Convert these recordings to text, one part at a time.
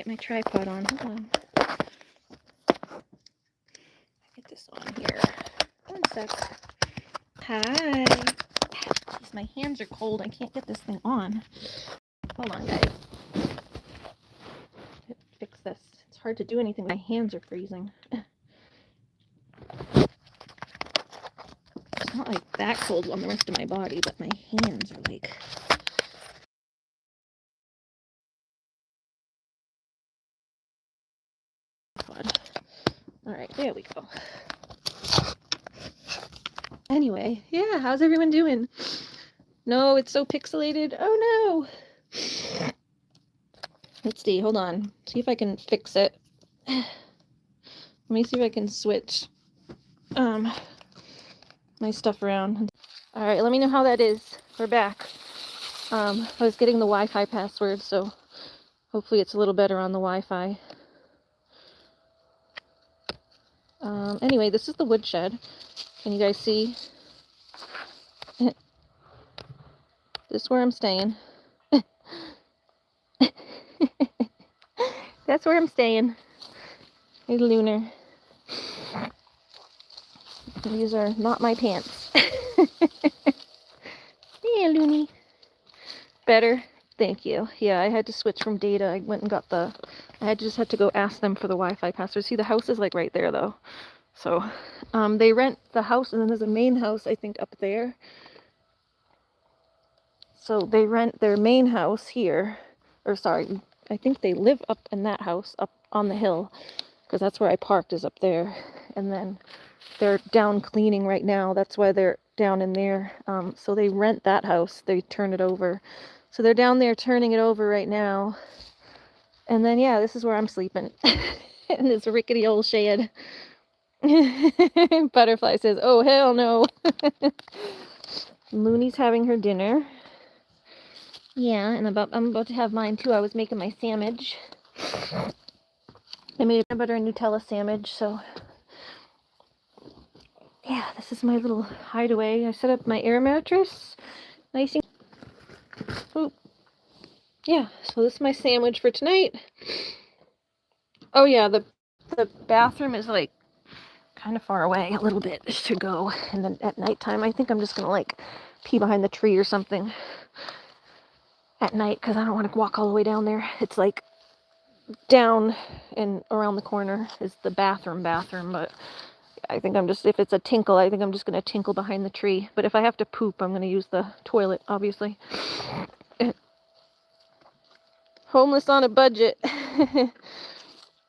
get my tripod on. Hold on. Get this on here. 1 sec. Hi. Jeez, my hands are cold. I can't get this thing on. Hold on, guys. Fix this. It's hard to do anything. My hands are freezing. It's not like that cold on the rest of my body, but my hands are like... Alright, there we go. Anyway, yeah, how's everyone doing? No, it's so pixelated. Oh no! Let's see, hold on. See if I can fix it. Let me see if I can switch my stuff around. Alright, let me know how that is. We're back. I was getting the Wi-Fi password, so hopefully it's a little better on the Wi-Fi. Anyway, this is the woodshed. Can you guys see? This is where I'm staying. That's where I'm staying. Hey, Lunar. These are not my pants. Yeah, Looney. Better? Thank you. Yeah, I had to switch from data. I went and got the... I just had to go ask them for the Wi-Fi password. See, the house is like right there, though. So, they rent the house, and then there's a main house, I think, up there. So they rent their main house here. Or sorry, I think they live up in that house, up on the hill. Because that's where I parked, is up there. And then they're down cleaning right now. That's why they're down in there. So they rent that house. They turn it over. So they're down there turning it over right now. And then, yeah, this is where I'm sleeping. In this rickety old shed. Butterfly says, oh, hell no. Looney's having her dinner. Yeah, and I'm about to have mine too. I was making my sandwich. I made a butter and Nutella sandwich, so... Yeah, this is my little hideaway. I set up my air mattress. Nice and... Oh. Yeah, so this is my sandwich for tonight. Oh yeah, the bathroom is like kind of far away a little bit to go. And then at nighttime, I think I'm just gonna like pee behind the tree or something at night because I don't want to walk all the way down there. It's like down and around the corner is the bathroom, but I think I'm just, if it's a tinkle, I think I'm just going to tinkle behind the tree. But if I have to poop, I'm going to use the toilet, obviously. Homeless on a budget.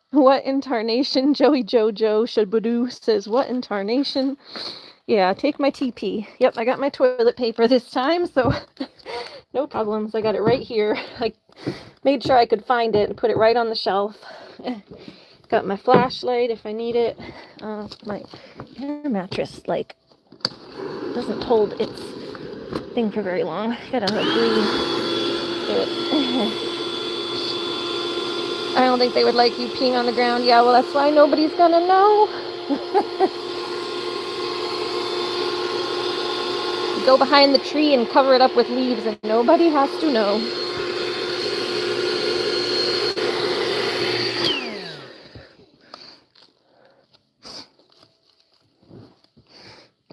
What in tarnation? Joey Jojo Shabadoo says, what in tarnation? Yeah, take my TP. Yep, I got my toilet paper this time, so no problems. I got it right here. I made sure I could find it and put it right on the shelf. Got my flashlight if I need it. My air mattress, like, doesn't hold its thing for very long. Gotta agree. I don't think they would like you peeing on the ground. Yeah, well, that's why nobody's gonna know. Go behind the tree and cover it up with leaves and nobody has to know.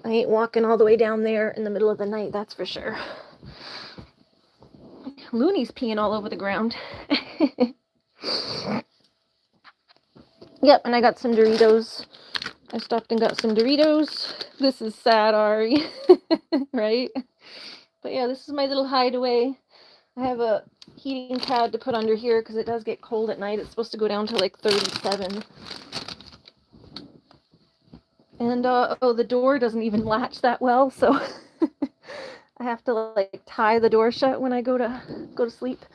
I ain't walking all the way down there in the middle of the night, that's for sure. Looney's peeing all over the ground. Yep, and I got some Doritos. I stopped and got some Doritos. This is sad, Ari. Right? But yeah, this is my little hideaway. I have a heating pad to put under here because it does get cold at night. It's supposed to go down to like 37. And, oh, the door doesn't even latch that well, so I have to, like, tie the door shut when I go to sleep.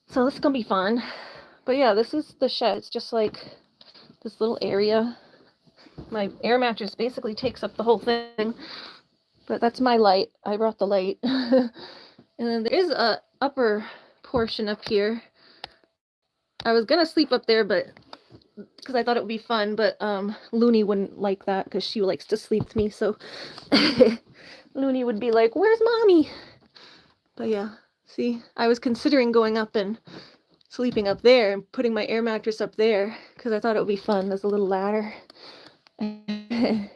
So this is gonna be fun. But yeah, this is the shed. It's just like this little area. My air mattress basically takes up the whole thing. But that's my light. I brought the light. And then there is a upper portion up here. I was gonna sleep up there, but because I thought it would be fun, but Looney wouldn't like that because she likes to sleep with me, so Looney would be like, where's mommy? But yeah, see, I was considering going up and sleeping up there and putting my air mattress up there because I thought it would be fun. There's a little ladder. We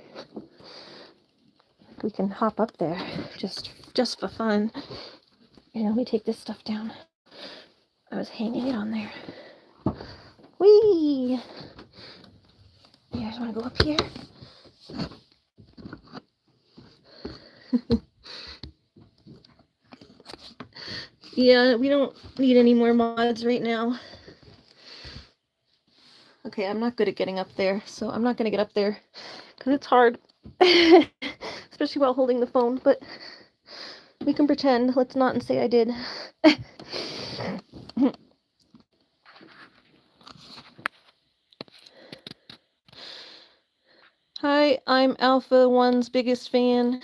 can hop up there just for fun. Let me take this stuff down. I was hanging it on there. Whee! You guys want to go up here? Yeah, we don't need any more mods right now. Okay, I'm not good at getting up there, so I'm not going to get up there because it's hard, especially while holding the phone, but we can pretend. Let's not and say I did. Hi, I'm Alpha 1's biggest fan.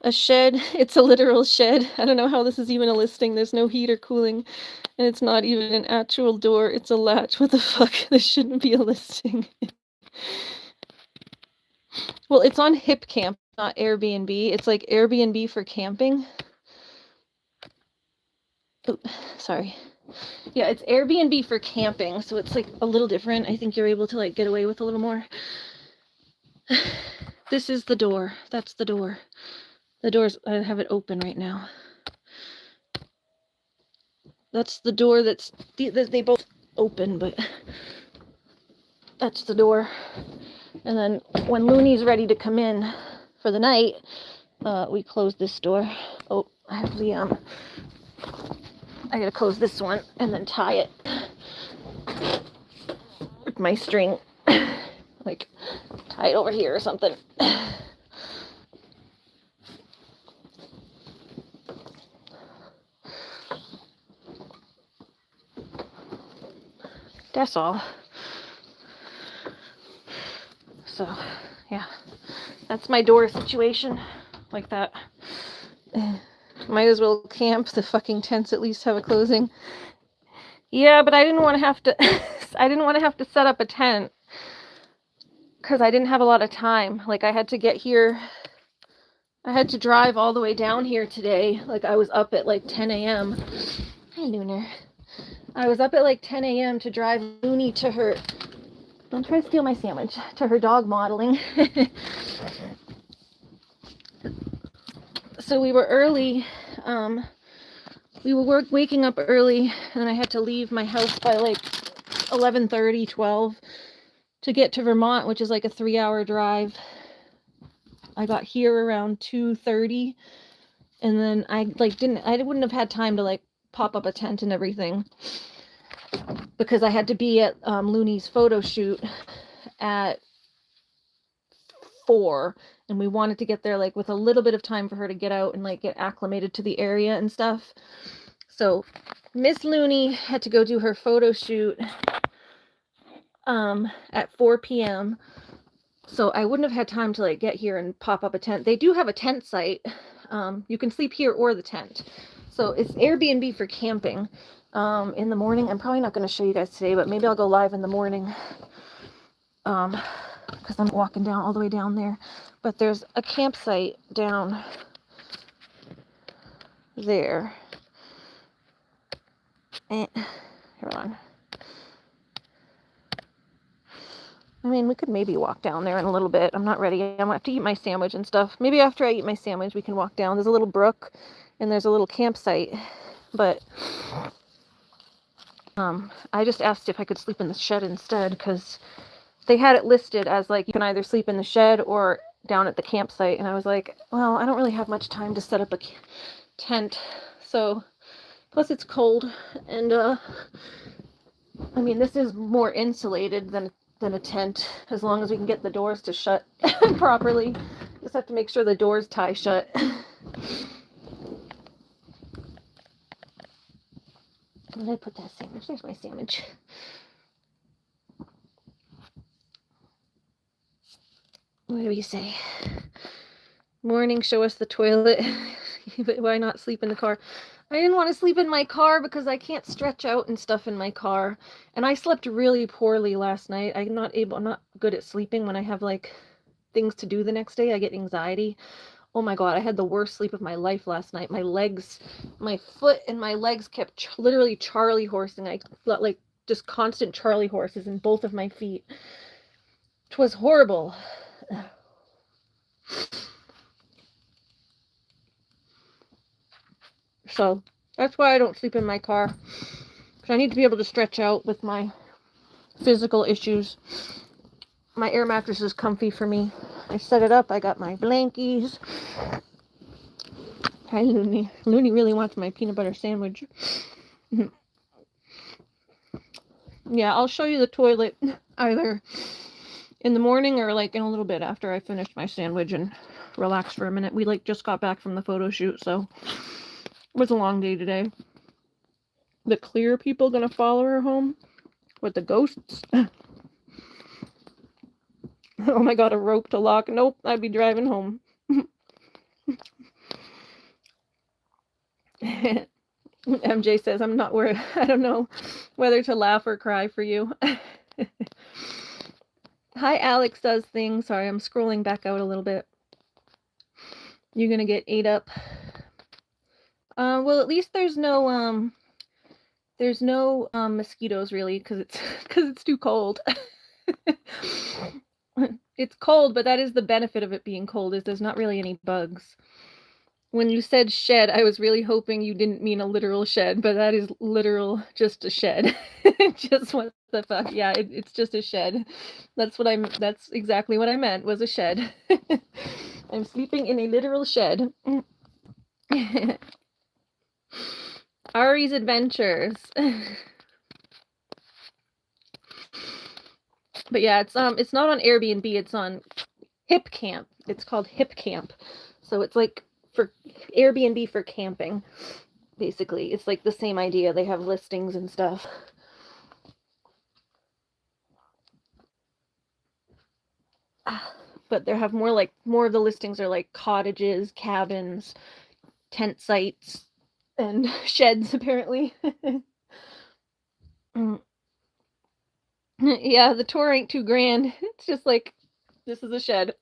A shed. It's a literal shed. I don't know how this is even a listing. There's no heat or cooling, and it's not even an actual door. It's a latch. What the fuck? This shouldn't be a listing. Well, it's on Hip Camp, not Airbnb. It's like Airbnb for camping. Oh, sorry. Yeah, it's Airbnb for camping, so it's like a little different. I think you're able to like get away with a little more. This is the door. That's the door. The door's, I have it open right now. That's the door that's, they both open, but that's the door. And then when Looney's ready to come in for the night, we close this door. Oh, I have the, I gotta close this one and then tie it with my string. Like, tie it over here or something. That's all. So, yeah. That's my door situation. Like that. Might as well camp. The fucking tents at least have a closing. Yeah, but I didn't want to have to I didn't want to have to set up a tent because I didn't have a lot of time. Like, I had to get here. I had to drive all the way down here today. Like, I was up at like 10 a.m. Hi, Lunar. I was up at like 10 a.m. to drive Looney to her, don't try to steal my sandwich, to her dog modeling. So we were early. We were waking up early, and I had to leave my house by like 11:30, 12 to get to Vermont, which is like a 3-hour drive. I got here around 2:30, and then I wouldn't have had time to like pop up a tent and everything because I had to be at Looney's photo shoot at 4, and we wanted to get there like with a little bit of time for her to get out and like get acclimated to the area and stuff. So Miss Looney had to go do her photo shoot at 4 p.m. So I wouldn't have had time to like get here and pop up a tent. They do have a tent site. You can sleep here or the tent. So it's Airbnb for camping. In the morning, I'm probably not going to show you guys today, but maybe I'll go live in the morning. Because I'm walking down all the way down there. But there's a campsite down there. And, hold on. I mean, we could maybe walk down there in a little bit. I'm not ready. I'm going to have to eat my sandwich and stuff. Maybe after I eat my sandwich, we can walk down. There's a little brook, and there's a little campsite. But I just asked if I could sleep in the shed instead, because they had it listed as, like, you can either sleep in the shed or down at the campsite. And I was like, well, I don't really have much time to set up a tent. So, plus it's cold. And, I mean, this is more insulated than a tent, as long as we can get the doors to shut properly. Just have to make sure the doors tie shut. Where did I put that sandwich? There's my sandwich. What do we say? Morning, show us the toilet. Why not sleep in the car? I didn't want to sleep in my car because I can't stretch out and stuff in my car. And I slept really poorly last night. I'm not good at sleeping when I have like things to do the next day. I get anxiety. Oh my God, I had the worst sleep of my life last night. My legs, my foot and my legs kept literally Charlie horsing. I felt like just constant Charlie horses in both of my feet. 'Twas horrible. So that's why I don't sleep in my car. Because I need to be able to stretch out with my physical issues. My air mattress is comfy for me. I set it up. I got my blankies. Hi, Looney. Looney really wants my peanut butter sandwich. Yeah, I'll show you the toilet either in the morning or like in a little bit after I finish my sandwich and relax for a minute. We like just got back from the photo shoot, so it was a long day today. The clear people gonna follow her home with the ghosts. Oh my God, a rope to lock. Nope, I'd be driving home. MJ says, I'm not worried. I don't know whether to laugh or cry for you. Hi, Alex does things. Sorry, I'm scrolling back out a little bit. You're gonna get ate up. Well, at least there's no mosquitoes really, because it's too cold. It's cold, but that is the benefit of it being cold, is there's not really any bugs. When you said shed, I was really hoping you didn't mean a literal shed, but that is literal, just a shed. Just what the fuck? Yeah, it's just a shed. That's exactly what I meant, was a shed. I'm sleeping in a literal shed. Ari's Adventures. But yeah, it's not on Airbnb, it's on Hip Camp. It's called Hip Camp. So it's like for Airbnb for camping. Basically, it's like the same idea. They have listings and stuff. But they have more of the listings are like cottages, cabins, tent sites, and sheds apparently. Yeah, the tour ain't too grand. It's just like, this is a shed.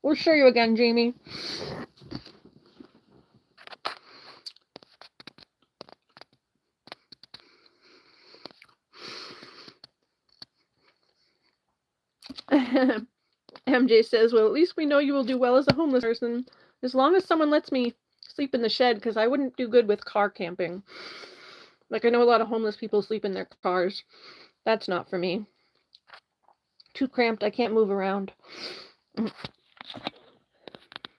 We'll show you again, Jamie. MJ says, well, at least we know you will do well as a homeless person, as long as someone lets me sleep in the shed, because I wouldn't do good with car camping. Like, I know a lot of homeless people sleep in their cars. That's not for me. Too cramped. I can't move around.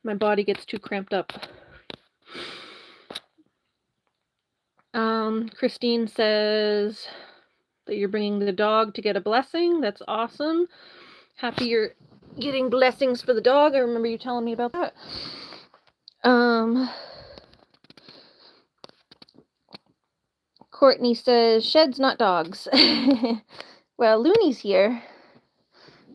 My body gets too cramped up. Christine says that you're bringing the dog to get a blessing. That's awesome. Happy you're getting blessings for the dog. I remember you telling me about that. Courtney says, sheds, not dogs. Well, Looney's here.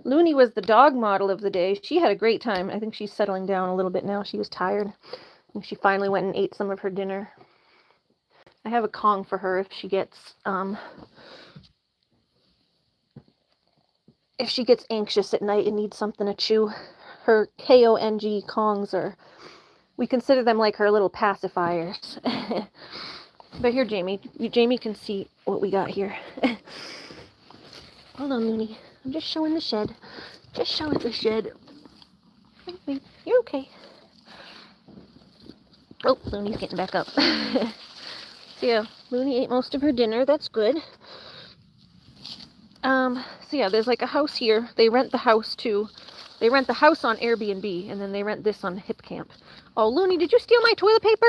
Looney was the dog model of the day. She had a great time. I think she's settling down a little bit now. She was tired. And she finally went and ate some of her dinner. I have a Kong for her if she gets anxious at night and needs something to chew. Her Kong Kongs we consider them like her little pacifiers. But here, Jamie can see what we got here. Hold on, Looney. I'm just showing the shed. Just showing the shed. You're okay. Oh, Looney's getting back up. So yeah, Looney ate most of her dinner. That's good. So yeah, there's like a house here. They rent the house too. They rent the house on Airbnb, and then they rent this on Hip Camp. Oh, Looney, did you steal my toilet paper?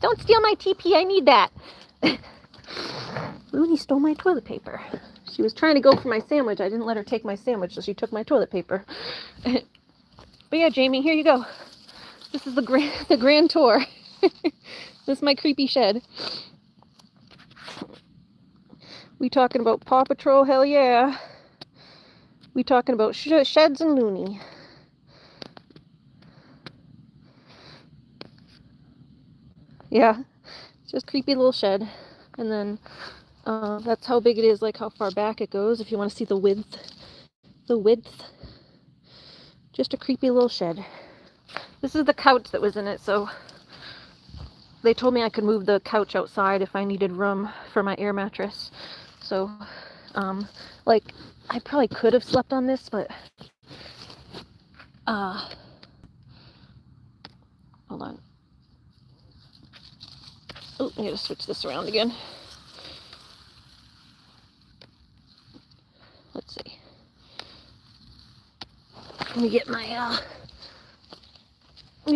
Don't steal my TP, I need that. Looney stole my toilet paper. She was trying to go for my sandwich. I didn't let her take my sandwich, so she took my toilet paper. But yeah, Jamie, here you go. This is the grand tour. This is my creepy shed. We talking about Paw Patrol? Hell yeah. We talking about sheds and Looney. Yeah, it's just creepy little shed. And then that's how big it is, like how far back it goes, if you want to see the width. Just a creepy little shed. This is the couch that was in it, so they told me I could move the couch outside if I needed room for my air mattress. So, like, I probably could have slept on this, but, hold on. Oh, I gotta switch this around again. Let's see. Let me get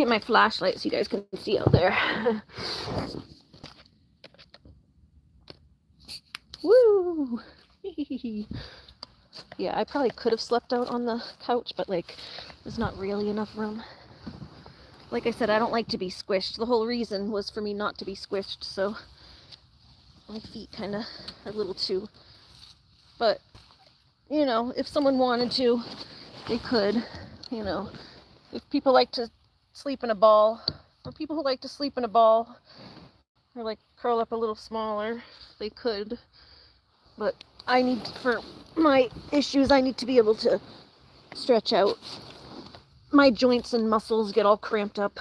my flashlight so you guys can see out there. Woo! Yeah, I probably could have slept out on the couch, but like, there's not really enough room. Like I said, I don't like to be squished. The whole reason was for me not to be squished, so my feet kind of are a little too. But, you know, if someone wanted to, they could, you know. If people like to sleep in a ball, or people who like to sleep in a ball, or like curl up a little smaller, they could. But I need, for my issues, I need to be able to stretch out. My joints and muscles get all cramped up.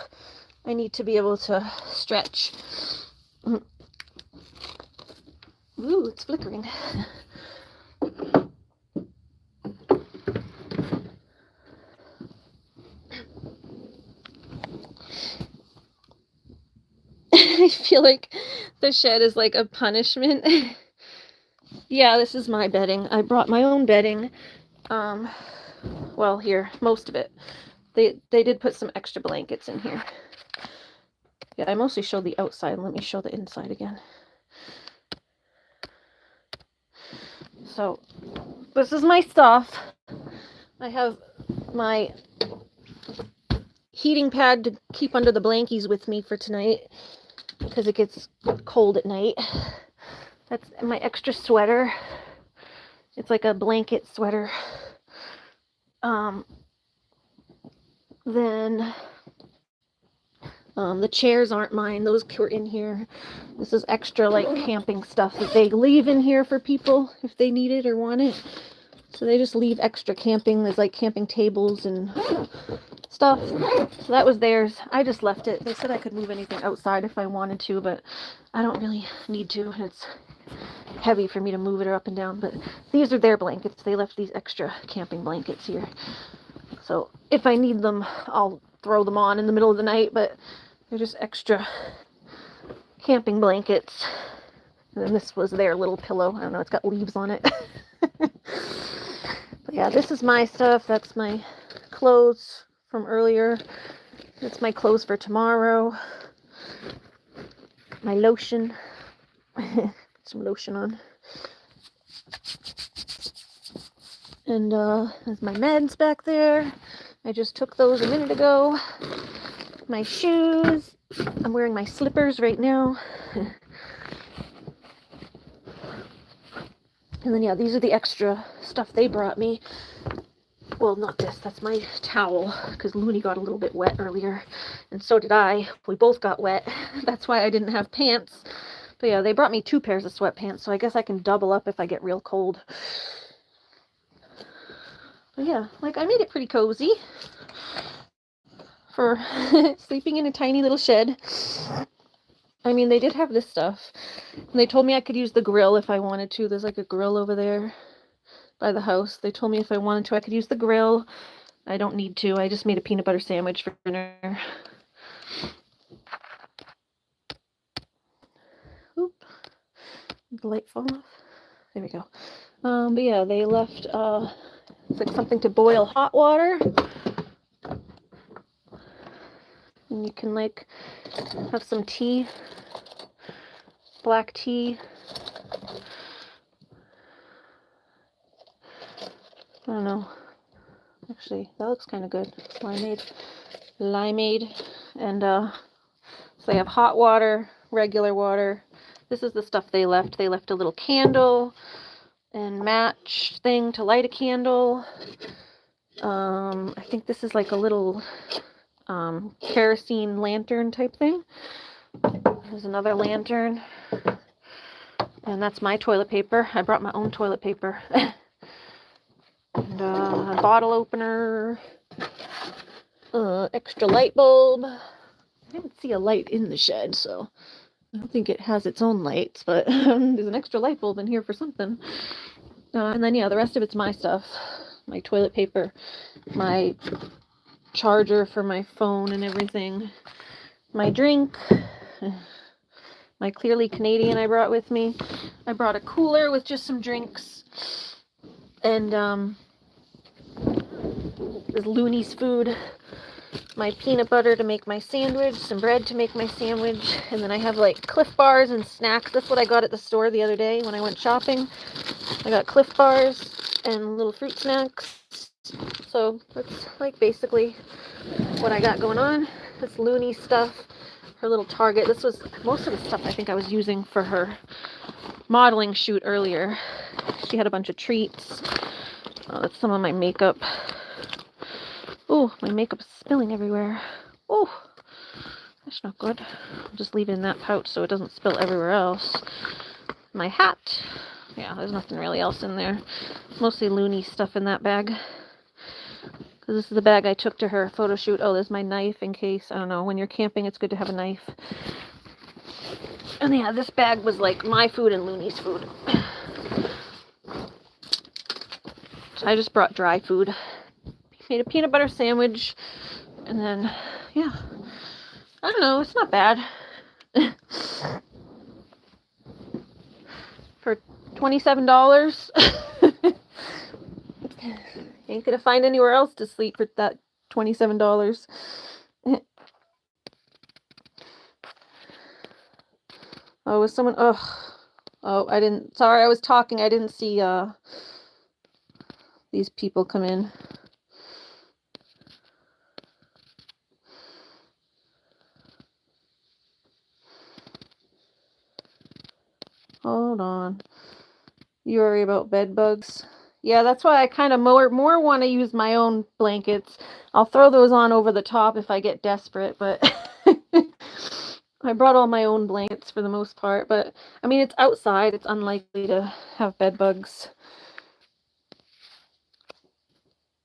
I need to be able to stretch. Ooh, it's flickering. I feel like the shed is like a punishment. Yeah, this is my bedding. I brought my own bedding. Well, here, most of it. They did put some extra blankets in here. Yeah, I mostly showed the outside. Let me show the inside again. So, this is my stuff. I have my heating pad to keep under the blankies with me for tonight because it gets cold at night. That's my extra sweater. It's like a blanket sweater. Then the chairs aren't mine. Those were in here. This is extra like camping stuff that they leave in here for people if they need it or want it. So they just leave extra camping. There's like camping tables and stuff. So that was theirs. I just left it. They said I could move anything outside if I wanted to, but I don't really need to. It's heavy for me to move it up and down. But these are their blankets. They left these extra camping blankets here. So if I need them, I'll throw them on in the middle of the night, but they're just extra camping blankets. And then this was their little pillow. I don't know, it's got leaves on it. But yeah, this is my stuff. That's my clothes from earlier. That's my clothes for tomorrow. My lotion. Some lotion on. And there's my meds back there. I just took those a minute ago. My shoes. I'm wearing my slippers right now. And then, yeah, these are the extra stuff they brought me. Well, not this. That's my towel, because Looney got a little bit wet earlier. And so did I. We both got wet. That's why I didn't have pants. But yeah, they brought me 2 pairs of sweatpants, so I guess I can double up if I get real cold. But yeah, like, I made it pretty cozy for sleeping in a tiny little shed. I mean, they did have this stuff. And they told me I could use the grill if I wanted to. There's like a grill over there by the house. They told me if I wanted to, I could use the grill. I don't need to. I just made a peanut butter sandwich for dinner. Oop. Did the light fall off? There we go. But yeah, they left it's like something to boil hot water. And you can like have some tea, black tea. I don't know. Actually, that looks kind of good. Limeade. And so they have hot water, regular water. This is the stuff they left. They left a little candle and match thing to light a candle. I think this is like a little kerosene lantern type thing. There's another lantern. And that's my toilet paper. I brought my own toilet paper. And a bottle opener. extra light bulb. I didn't see a light in the shed, so I don't think it has its own lights, but there's an extra light bulb in here for something. And then, yeah, the rest of it's my stuff. My toilet paper, my charger for my phone and everything, my drink, my Clearly Canadian I brought with me. I brought a cooler with just some drinks, and this Looney's food, my peanut butter to make my sandwich, some bread to make my sandwich, and then I have like Cliff Bars and snacks. That's what I got at the store the other day when I went shopping. I got Cliff Bars and little fruit snacks. So that's like basically what I got going on. This Looney stuff, her little Target. This was most of the stuff I think I was using for her modeling shoot earlier. She had a bunch of treats. Oh, that's some of my makeup. Oh, my makeup's spilling everywhere. Oh, that's not good. I'll just leave it in that pouch so it doesn't spill everywhere else. My hat. Yeah, there's nothing really else in there. Mostly Looney stuff in that bag. Because this is the bag I took to her photo shoot. Oh, there's my knife in case, I don't know, when you're camping it's good to have a knife. And yeah, this bag was like my food and Looney's food. So I just brought dry food. Made a peanut butter sandwich, and then, yeah, I don't know, it's not bad. For $27, ain't gonna find anywhere else to sleep for that $27. Oh, was someone, oh, I didn't, sorry, I was talking, I didn't see, these people come in. Hold on. You worry about bed bugs? Yeah, that's why I kind of more want to use my own blankets. I'll throw those on over the top if I get desperate, but I brought all my own blankets for the most part. But, I mean, it's outside. It's unlikely to have bed bugs.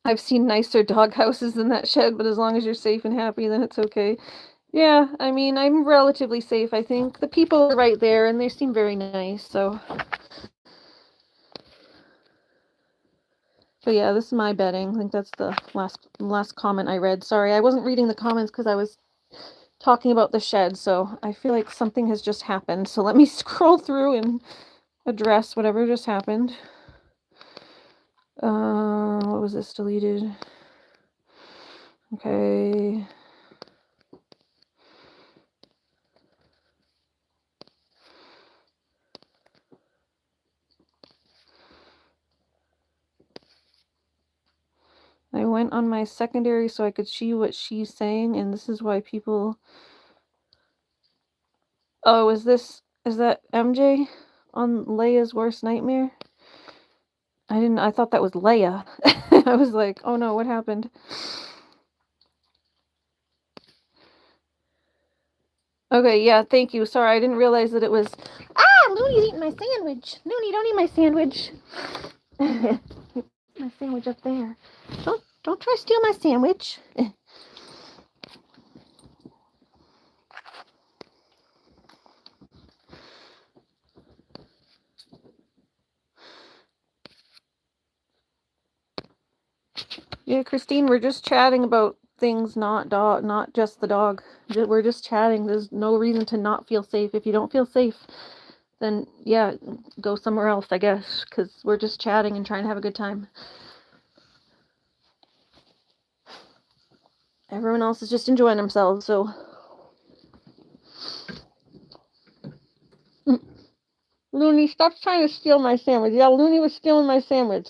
I've seen nicer dog houses than that shed, but as long as you're safe and happy, then it's okay. Yeah, I mean, I'm relatively safe, I think. The people are right there, and they seem very nice, so. But yeah, this is my bedding. I think that's the last comment I read. Sorry, I wasn't reading the comments because I was talking about the shed, so I feel like something has just happened. So let me scroll through and address whatever just happened. What was this deleted? Okay. I went on my secondary so I could see what she's saying, and this is why people... Oh, is that MJ on Leia's worst nightmare? I thought that was Leia. I was like, oh no, what happened? Okay, yeah, thank you. Sorry, I didn't realize that it was... Ah, Looney's eating my sandwich. Looney, don't eat my sandwich. My sandwich up there. Don't try to steal my sandwich. Yeah, Christine, we're just chatting about things, not just the dog. We're just chatting. There's no reason to not feel safe. If you don't feel safe, then yeah, go somewhere else, I guess, because we're just chatting and trying to have a good time. Everyone else is just enjoying themselves, so. Looney, stop trying to steal my sandwich. Yeah, Looney was stealing my sandwich.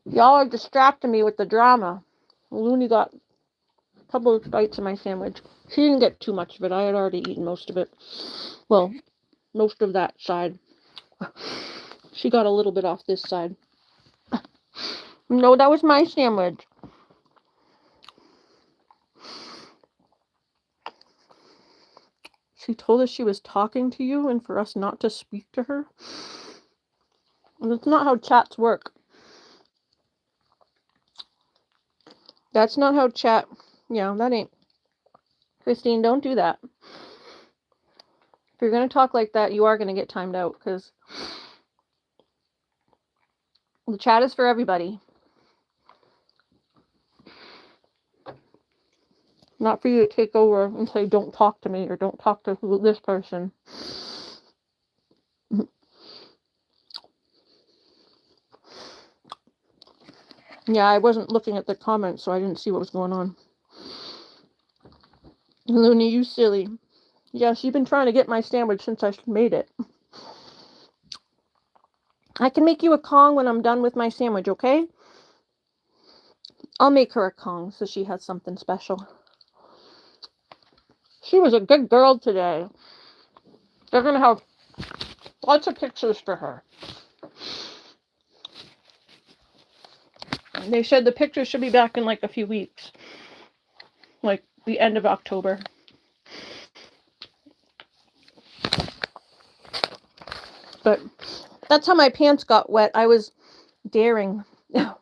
Y'all are distracting me with the drama. Looney got a couple of bites of my sandwich. She didn't get too much of it. I had already eaten most of it. Well, most of that side. She got a little bit off this side. No, that was my sandwich. She told us she was talking to you and for us not to speak to her. And that's not how chats work. That's not how chat. Yeah, that ain't. Christine, don't do that. If you're going to talk like that, you are going to get timed out because the chat is for everybody. Not for you to take over and say, don't talk to me or don't talk to this person. Yeah, I wasn't looking at the comments, so I didn't see what was going on. Looney, you silly. Yeah, she's been trying to get my sandwich since I made it. I can make you a Kong when I'm done with my sandwich, okay? I'll make her a Kong so she has something special. She was a good girl today. They're going to have lots of pictures for her. They said the pictures should be back in like a few weeks. Like the end of October. But that's how my pants got wet. I was daring. I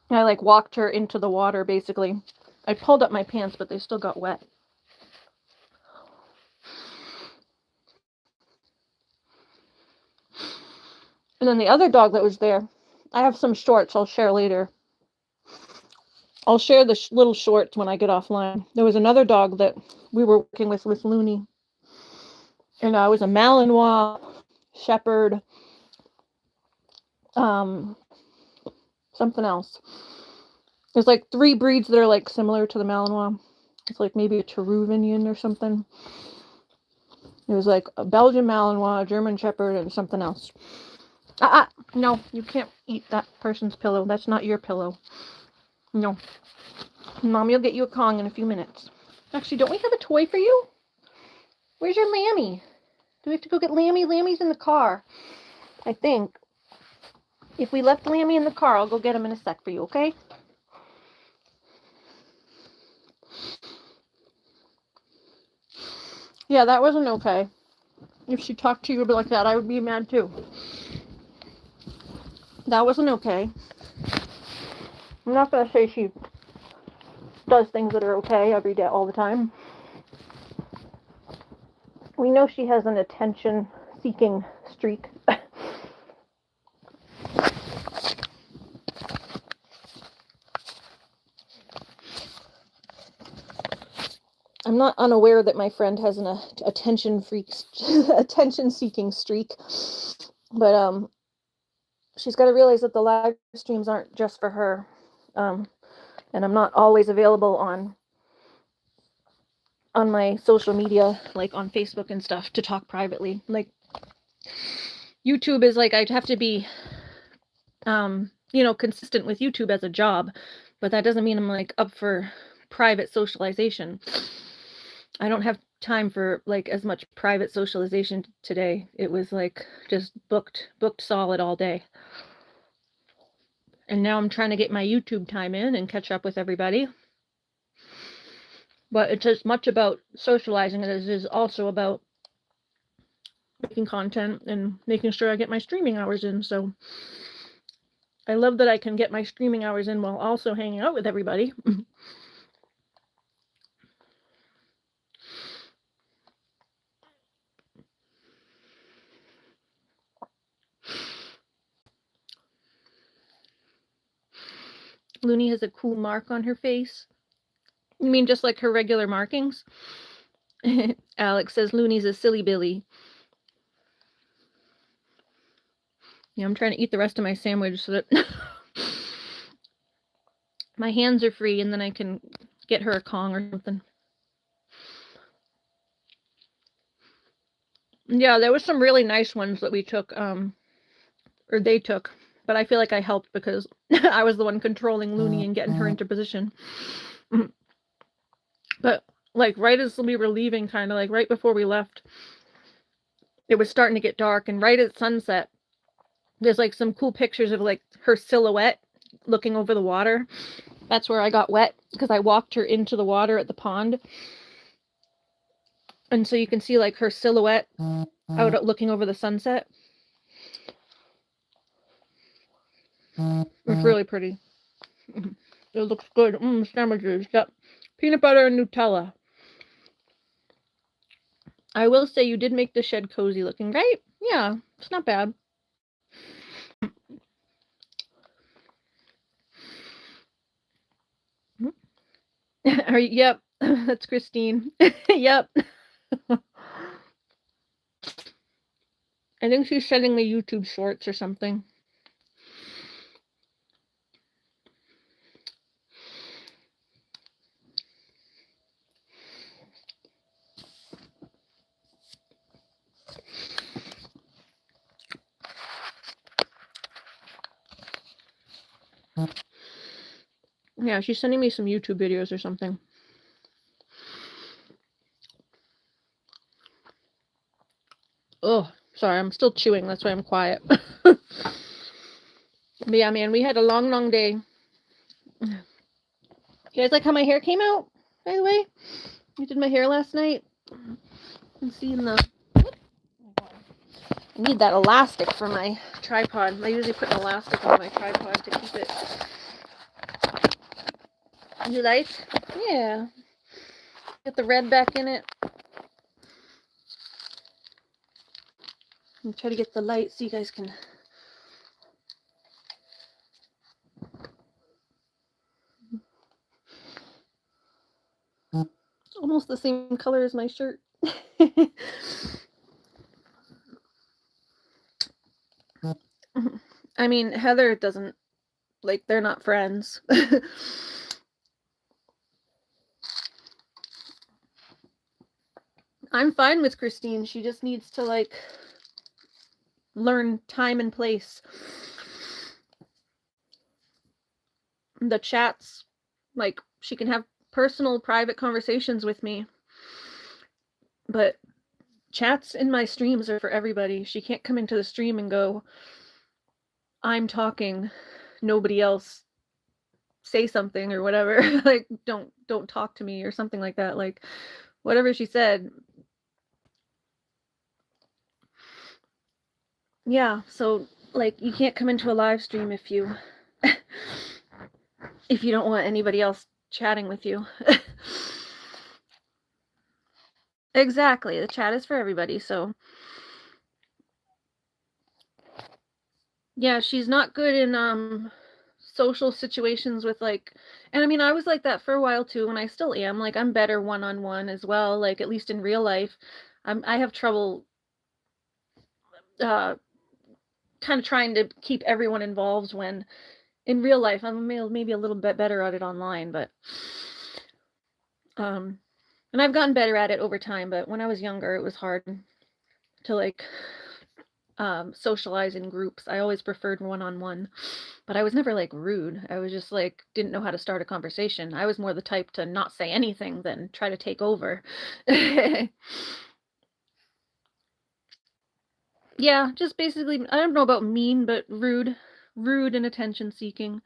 like walked her into the water basically. I pulled up my pants, but they still got wet. And then the other dog that was there, I have some shorts I'll share later. I'll share the little shorts when I get offline. There was another dog that we were working with Looney. And I was a Malinois Shepherd, something else. There's like 3 breeds that are like similar to the Malinois. It's like maybe a Teruvinian or something. It was like a Belgian Malinois, a German Shepherd, and something else. No, you can't eat that person's pillow. That's not your pillow. No. Mommy will get you a Kong in a few minutes. Actually, don't we have a toy for you? Where's your Lammy? Do we have to go get Lammy? Lammy's in the car, I think. If we left Lammy in the car, I'll go get him in a sec for you, okay? Yeah, that wasn't okay. If she talked to you like that, I would be mad too. That wasn't okay. I'm not going to say she does things that are okay every day, all the time. We know she has an attention-seeking streak. I'm not unaware that my friend has an attention-seeking streak, but she's got to realize that the live streams aren't just for her, and I'm not always available on my social media, like on Facebook and stuff, to talk privately. Like YouTube is like I'd have to be, consistent with YouTube as a job, but that doesn't mean I'm like up for private socialization. I don't have time for like as much private socialization today. It was like just booked solid all day. And now I'm trying to get my YouTube time in and catch up with everybody. But it's as much about socializing as it is also about making content and making sure I get my streaming hours in. So I love that I can get my streaming hours in while also hanging out with everybody. Looney has a cool mark on her face. You mean just like her regular markings? Alex says Looney's a silly Billy. Yeah, I'm trying to eat the rest of my sandwich so that my hands are free and then I can get her a Kong or something. Yeah, there was some really nice ones that we took, or they took, but I feel like I helped because I was the one controlling Looney and getting her into position. But like right as we were leaving, kind of like right before we left, it was starting to get dark, and right at sunset, there's like some cool pictures of like her silhouette looking over the water. That's where I got wet because I walked her into the water at the pond. And so you can see like her silhouette out looking over the sunset. It's really pretty. It looks good. Sandwiches. Yep. Peanut butter and Nutella. I will say you did make the shed cozy looking, right? Yeah, it's not bad. Yep, that's Christine. Yep. I think she's sending me YouTube shorts or something. Yeah, she's sending me some YouTube videos or something. Oh, sorry, I'm still chewing. That's why I'm quiet. But yeah, man, we had a long, long day. You guys like how my hair came out, by the way? I did my hair last night. You can see in the... I need that elastic for my tripod. I usually put an elastic on my tripod to keep it. You like? Yeah. Get the red back in it. And try to get the light so you guys can... It's almost the same color as my shirt. I mean, Heather doesn't, like, they're not friends. I'm fine with Christine. She just needs to, like, learn time and place. The chats, like, she can have personal, private conversations with me. But chats in my streams are for everybody. She can't come into the stream and go, I'm talking, nobody else say something or whatever. Like, don't talk to me or something like that. Like, whatever she said. Yeah, so, like, you can't come into a live stream if you if you don't want anybody else chatting with you. Exactly, the chat is for everybody. So yeah, she's not good in social situations with, like, and I mean, I was like that for a while too, and I still am. Like, I'm better one-on-one as well, like, at least in real life. I have trouble kind of trying to keep everyone involved when in real life I'm maybe a little bit better at it online, but and I've gotten better at it over time, but when I was younger it was hard to, like, socialize in groups. I always preferred one-on-one, but I was never, like, rude. I was just, like, didn't know how to start a conversation. I was more the type to not say anything than try to take over. Yeah, just basically, I don't know about mean, but rude and attention seeking.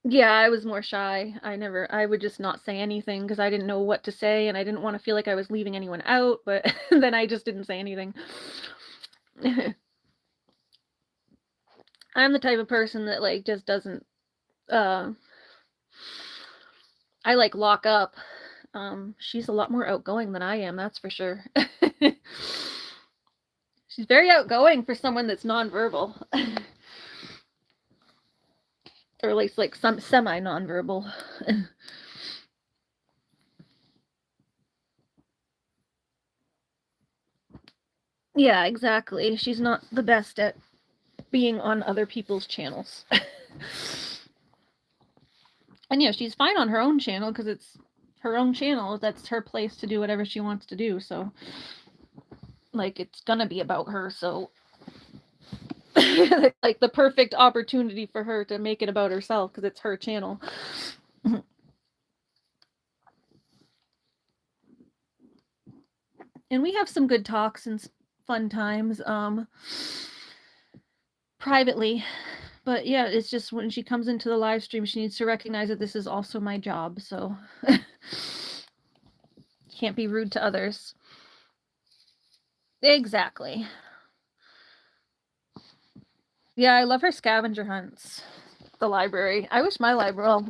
Yeah, I was more shy. I would just not say anything because I didn't know what to say and I didn't want to feel like I was leaving anyone out, but then I just didn't say anything. I'm the type of person that, like, just doesn't, I, like, lock up. She's a lot more outgoing than I am, that's for sure. She's very outgoing for someone that's nonverbal. Or at least, like, some semi-nonverbal. Yeah, exactly. She's not the best at being on other people's channels. And yeah, she's fine on her own channel because it's her own channel. That's her place to do whatever she wants to do. So, like, it's gonna be about her. So, like, the perfect opportunity for her to make it about herself because it's her channel. And we have some good talks and fun times privately. But yeah, it's just when she comes into the live stream, she needs to recognize that this is also my job. So can't be rude to others. Exactly. Yeah, I love her scavenger hunts. the library. I wish my library, well,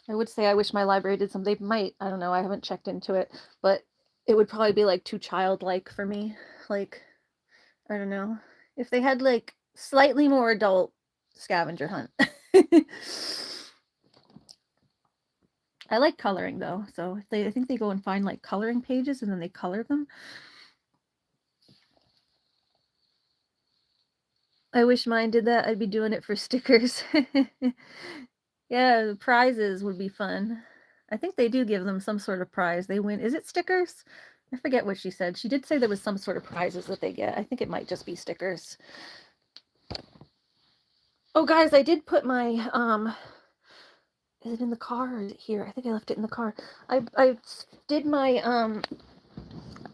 I would say I wish my library did something. They might, I don't know, I haven't checked into it, but it would probably be like too childlike for me. Like, I don't know. If they had like slightly more adult scavenger hunt. I like coloring though, so I think they go and find like coloring pages and then they color them. I wish mine did that. I'd be doing it for stickers. Yeah, the prizes would be fun. I think they do give them some sort of prize. They win. Is it stickers? I forget what she said. She did say there was some sort of prizes that they get. I think it might just be stickers. Oh, guys, I did put my, is it in the car or is it here? I think I left it in the car. I did my,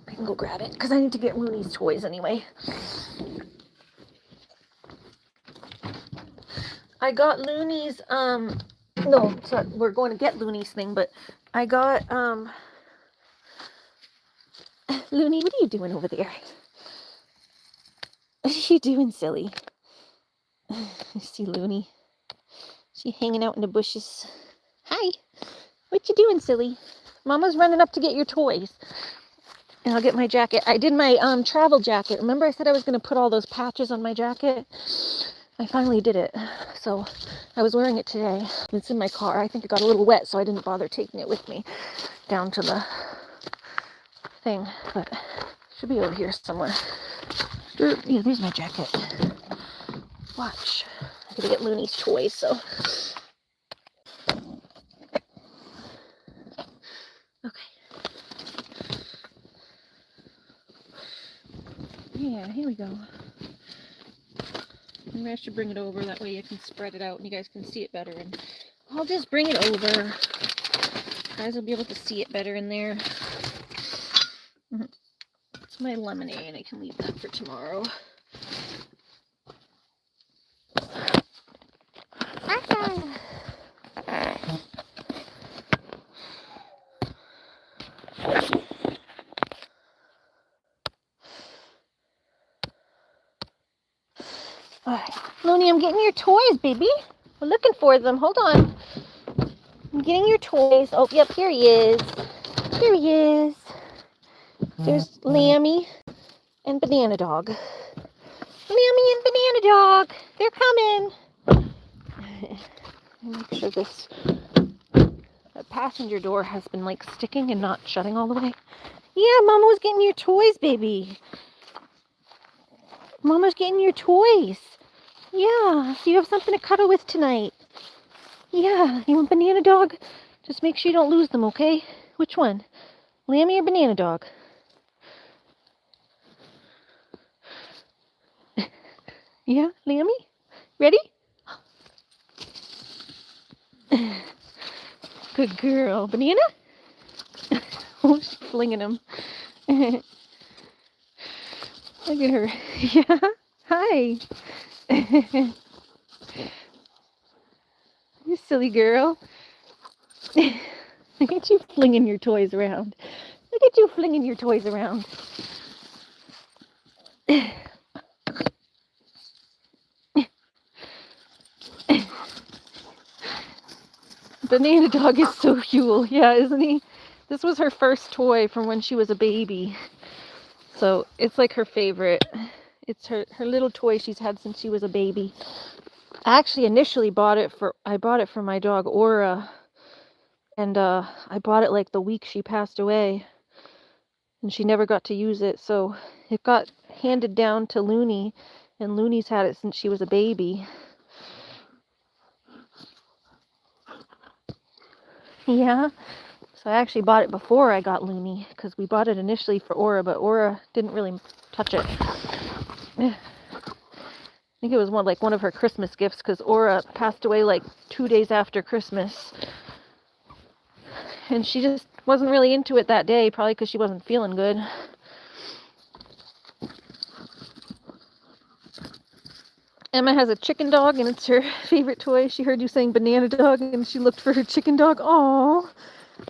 I can go grab it because I need to get Looney's toys anyway. I got Looney's, no, so we're going to get Looney's thing, but I got, Looney, what are you doing over there? What are you doing, silly? See Looney? She hanging out in the bushes. Hi. What you doing, silly? Mama's running up to get your toys. And I'll get my jacket. I did my travel jacket. Remember I said I was going to put all those patches on my jacket? I finally did it. So I was wearing it today. It's in my car. I think it got a little wet, so I didn't bother taking it with me down to the thing. But it should be over here somewhere. Yeah, there's my jacket. Watch. I'm going to get Looney's toys, so... Okay. Yeah, here we go. Maybe I should bring it over, that way you can spread it out and you guys can see it better. And I'll just bring it over. You guys will be able to see it better in there. It's my lemonade. I can leave that for tomorrow. Alright, Looney, I'm getting your toys, baby. We're looking for them. Hold on. I'm getting your toys. Oh, yep, here he is. Here he is. There's Lammy and Banana Dog. Lammy and Banana Dog. They're coming. Make sure this passenger door has been like sticking and not shutting all the way. Yeah, Mama was getting your toys, baby. Mama's getting your toys. Yeah, so you have something to cuddle with tonight. Yeah, you want Banana Dog? Just make sure you don't lose them, okay? Which one? Lammy or Banana Dog? Yeah, Lammy? Ready? Good girl. Banana? Oh, she's flinging him. Look at her. Yeah. Hi. You silly girl. Look at you flinging your toys around. Look at you flinging your toys around. Banana Dog is so cute. Yeah, isn't he? This was her first toy from when she was a baby. So it's like her favorite. It's her little toy she's had since she was a baby. I actually initially bought it for my dog Aura. And I bought it like the week she passed away. And she never got to use it. So it got handed down to Looney. And Looney's had it since she was a baby. Yeah. So I actually bought it before I got Looney, because we bought it initially for Aura, but Aura didn't really touch it. I think it was one of her Christmas gifts, because Aura passed away like 2 days after Christmas. And she just wasn't really into it that day, probably because she wasn't feeling good. Emma has a chicken dog, and it's her favorite toy. She heard you saying Banana Dog, and she looked for her chicken dog. Aww.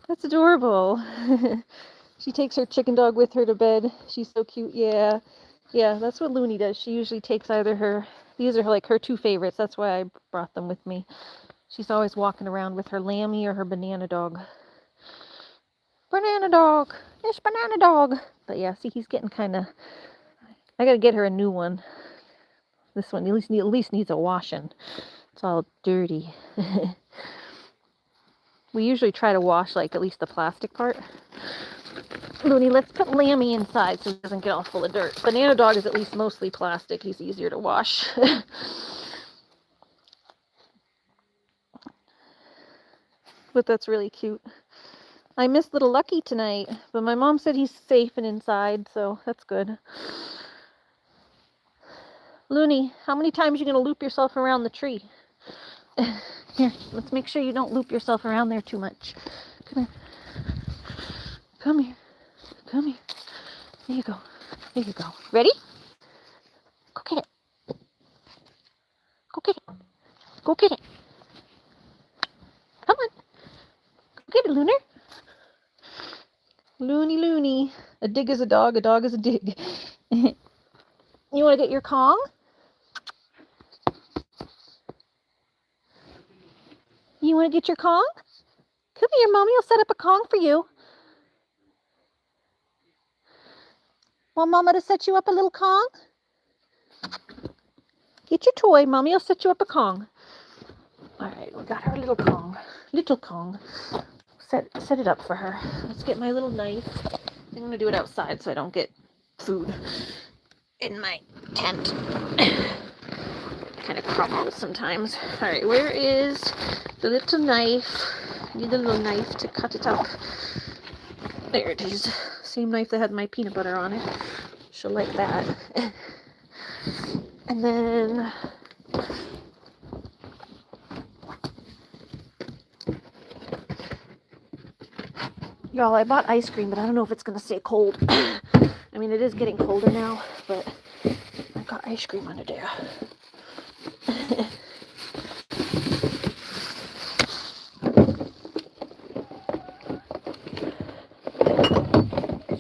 That's adorable. She takes her chicken dog with her to bed. She's so cute. Yeah. Yeah, that's what Looney does. She usually takes either her, these are like her two favorites. That's why I brought them with me. She's always walking around with her Lammy or her banana dog. Banana dog! It's banana dog! But yeah, see, he's getting kind of, I gotta get her a new one. This one at least needs a washing. It's all dirty. We usually try to wash like at least the plastic part. Looney, let's put Lammy inside so he doesn't get all full of dirt. Banana dog is at least mostly plastic. He's easier to wash. But that's really cute. I missed little Lucky tonight, but my mom said he's safe and inside, so that's good. Looney, how many times are you going to loop yourself around the tree? Here, let's make sure you don't loop yourself around there too much. Come here. Come here. Come here. There you go. There you go. Ready? Go get it. Go get it. Go get it. Come on. Go get it, Lunar. Loony, Loony. A dig is a dog is a dig. You want to get your Kong? You want to get your Kong? Come here, Mommy. I'll set up a Kong for you. Want Mama to set you up a little Kong? Get your toy, Mommy. I'll set you up a Kong. All right, we got our little Kong. Little Kong. Set it up for her. Let's get my little knife. I'm going to do it outside so I don't get food in my tent. Kind of crumbles sometimes. All right, where is the little knife? I need a little knife to cut it up. There it is. Same knife that had my peanut butter on it. She'll like that. And then y'all, I bought ice cream, but I don't know if it's gonna stay cold. I mean, it is getting colder now, but I got ice cream under there.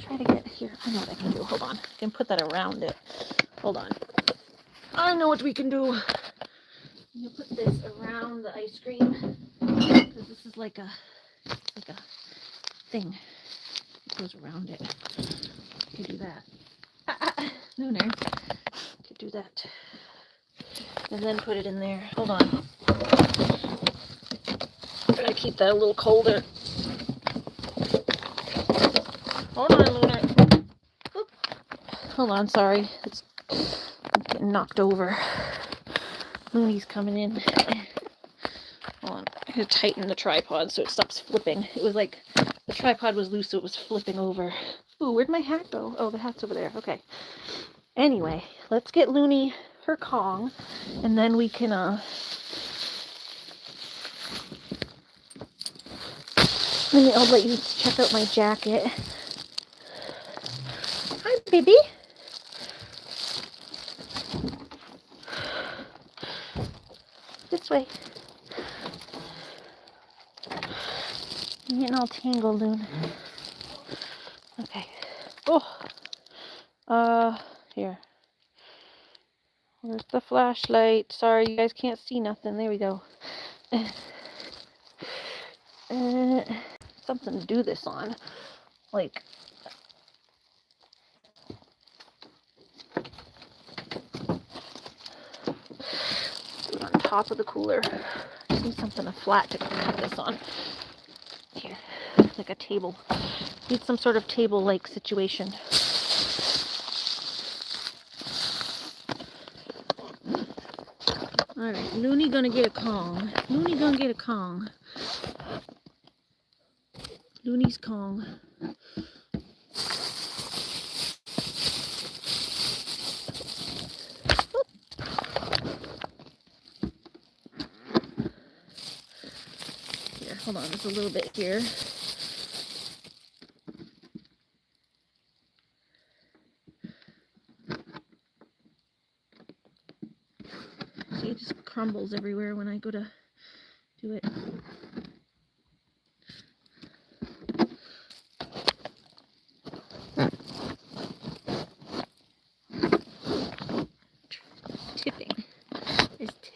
Try to get here. I know what I can do. Hold on. I can put that around it. Hold on. I know what we can do. You put this around the ice cream because this is like a thing. It goes around it. You can do that. Lunar. You could do that. And then put it in there. Hold on. I'm gonna keep that a little colder. Hold on, Lunar. Oop. Hold on, sorry. It's getting knocked over. Looney's coming in. Hold on. I'm gonna tighten the tripod so it stops flipping. It was like the tripod was loose, so it was flipping over. Ooh, where'd my hat go? Oh, the hat's over there. Okay. Anyway, let's get Looney her Kong, and then we can I'll let you check out my jacket. Hi, baby. This way. I'm getting all tangled, Loon. Okay. Oh. Here. Where's the flashlight? Sorry, you guys can't see nothing. There we go. Something to do this on. Like, put it on top of the cooler. I just need something flat to cut this on. Here, like a table. Need some sort of table-like situation. Alright, Looney gonna get a Kong. Looney gonna get a Kong. Looney's Kong. Here, hold on, there's a little bit here. See, it just crumbles everywhere when I go to do it.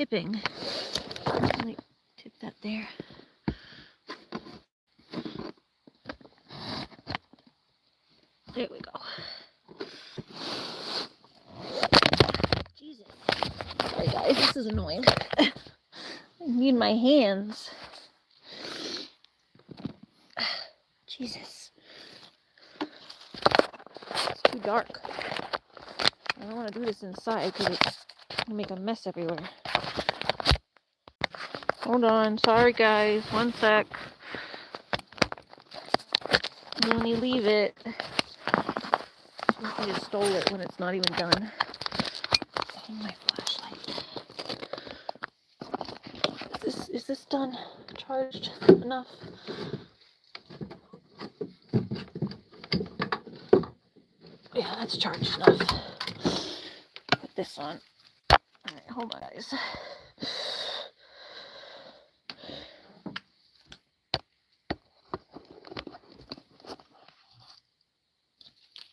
tipping. Let me tip that there. There we go. Jesus. Sorry guys, this is annoying. I need my hands. Jesus. It's too dark. I don't want to do this inside because it's going to make a mess everywhere. Hold on. Sorry guys. One sec. When you leave it, you just stole it when it's not even done. Oh, my flashlight. Is this done? Charged enough? Yeah, that's charged enough. Put this on. Alright, hold on guys.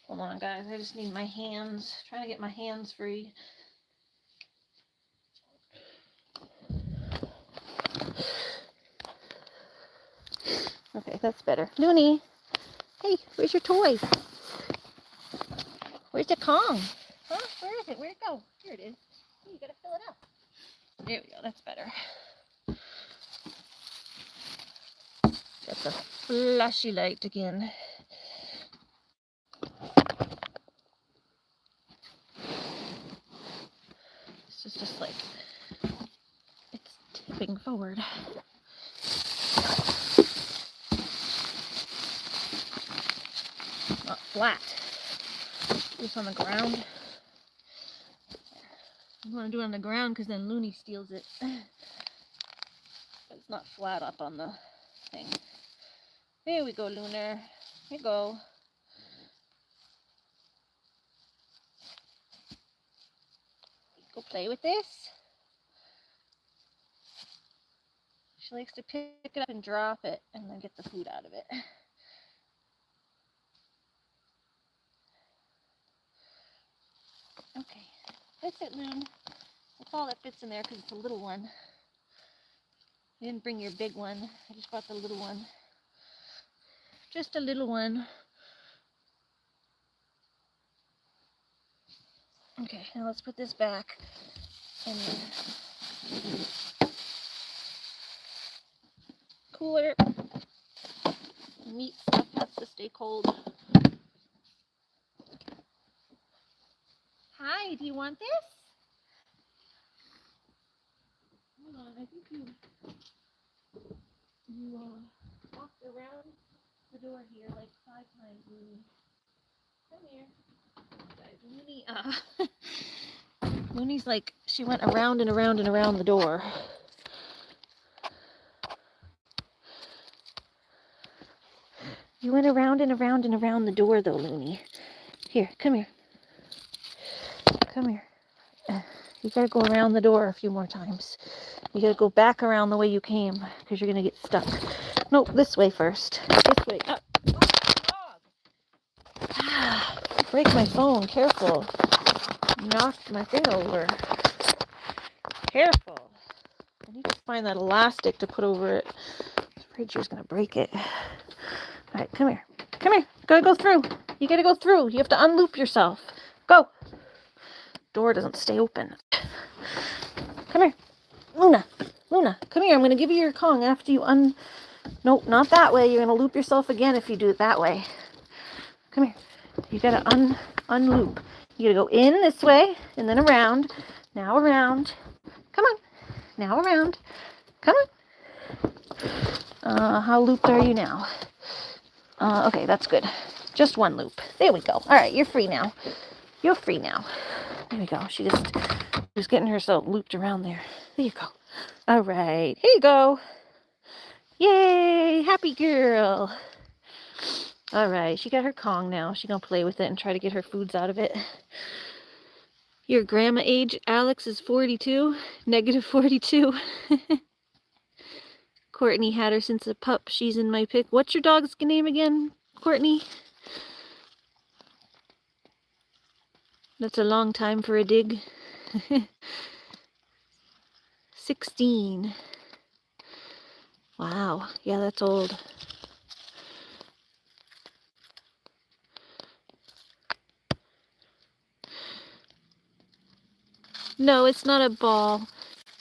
Hold on guys, I just need my hands. Trying to get my hands free. Okay, that's better. Looney, hey, where's your toy? Where's the Kong? Huh? Where is it? Where'd it go? Here it is. Oh, you gotta fill it up. There we go, that's better. Got the flashy light again. This is just like, it's tipping forward. Not flat. It's on the ground. You want to do it on the ground because then Looney steals it. But it's not flat up on the thing. There we go, Lunar. Here you go. Go play with this. She likes to pick it up and drop it and then get the food out of it. Okay, that's it, Loon. That's all that fits in there because it's a little one. I didn't bring your big one. I just brought the little one. Just a little one. Okay, now let's put this back in the cooler. Meat stuff has to stay cold. Hi, do you want this? Hold on, I think you walked around the door here like 5 times, Looney. Come here. Guys, Looney, Looney's like, she went around and around and around the door. You went around and around and around the door though, Looney. Here, come here. Come here. You gotta go around the door a few more times. You gotta go back around the way you came because you're gonna get stuck. No, this way first. This way. Up. Oh, break my phone. Careful. Knocked my thing over. Careful. I need to find that elastic to put over it. I'm afraid she was gonna break it. Alright, come here. Come here. Gotta go through. You gotta go through. You have to unloop yourself. Go. Door doesn't stay open. Come here. Luna. Luna, come here. I'm going to give you your Kong after you Nope, not that way. You're going to loop yourself again if you do it that way. Come here. You got to unloop. You got to go in this way and then around. Now around. Come on. Now around. Come on. How looped are you now? Okay, that's good. Just one loop. There we go. All right, you're free now. You're free now. There we go. She was getting herself looped around there. There you go. All right. Here you go. Yay. Happy girl. All right. She got her Kong now. She's going to play with it and try to get her foods out of it. Your grandma age, Alex, is 42. Negative 42. Courtney had her since a pup. She's in my pic. What's your dog's name again, Courtney? That's a long time for a dig. 16. Wow, yeah, that's old. No, it's not a ball.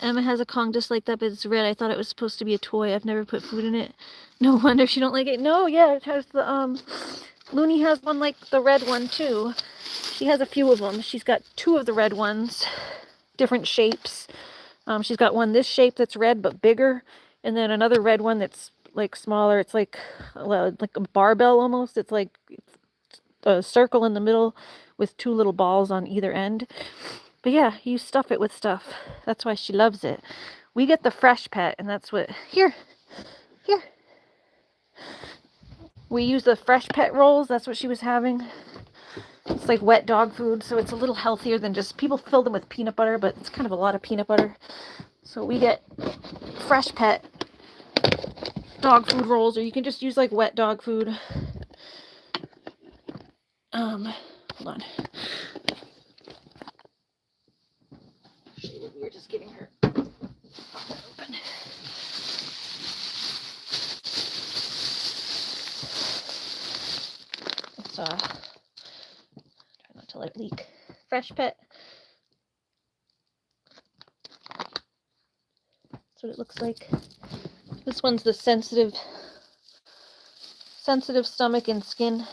Emma has a Kong just like that, but it's red. I thought it was supposed to be a toy. I've never put food in it. No wonder she don't like it. No, yeah, it has the, Looney has one like the red one too. She has a few of them. She's got 2 of the red ones, different shapes. She's got one this shape that's red but bigger, and then another red one that's like smaller. It's like a barbell almost. It's like a circle in the middle with 2 little balls on either end. But yeah, you stuff it with stuff. That's why she loves it. We get the fresh pet, and that's what... Here. We use the fresh pet rolls. That's what she was having. It's like wet dog food, so it's a little healthier than just... People fill them with peanut butter, but it's kind of a lot of peanut butter. So we get fresh pet dog food rolls, or you can just use like wet dog food. Hold on. We were just getting her open. It's try not to let it leak. Fresh pet. That's what it looks like. This one's the sensitive stomach and skin.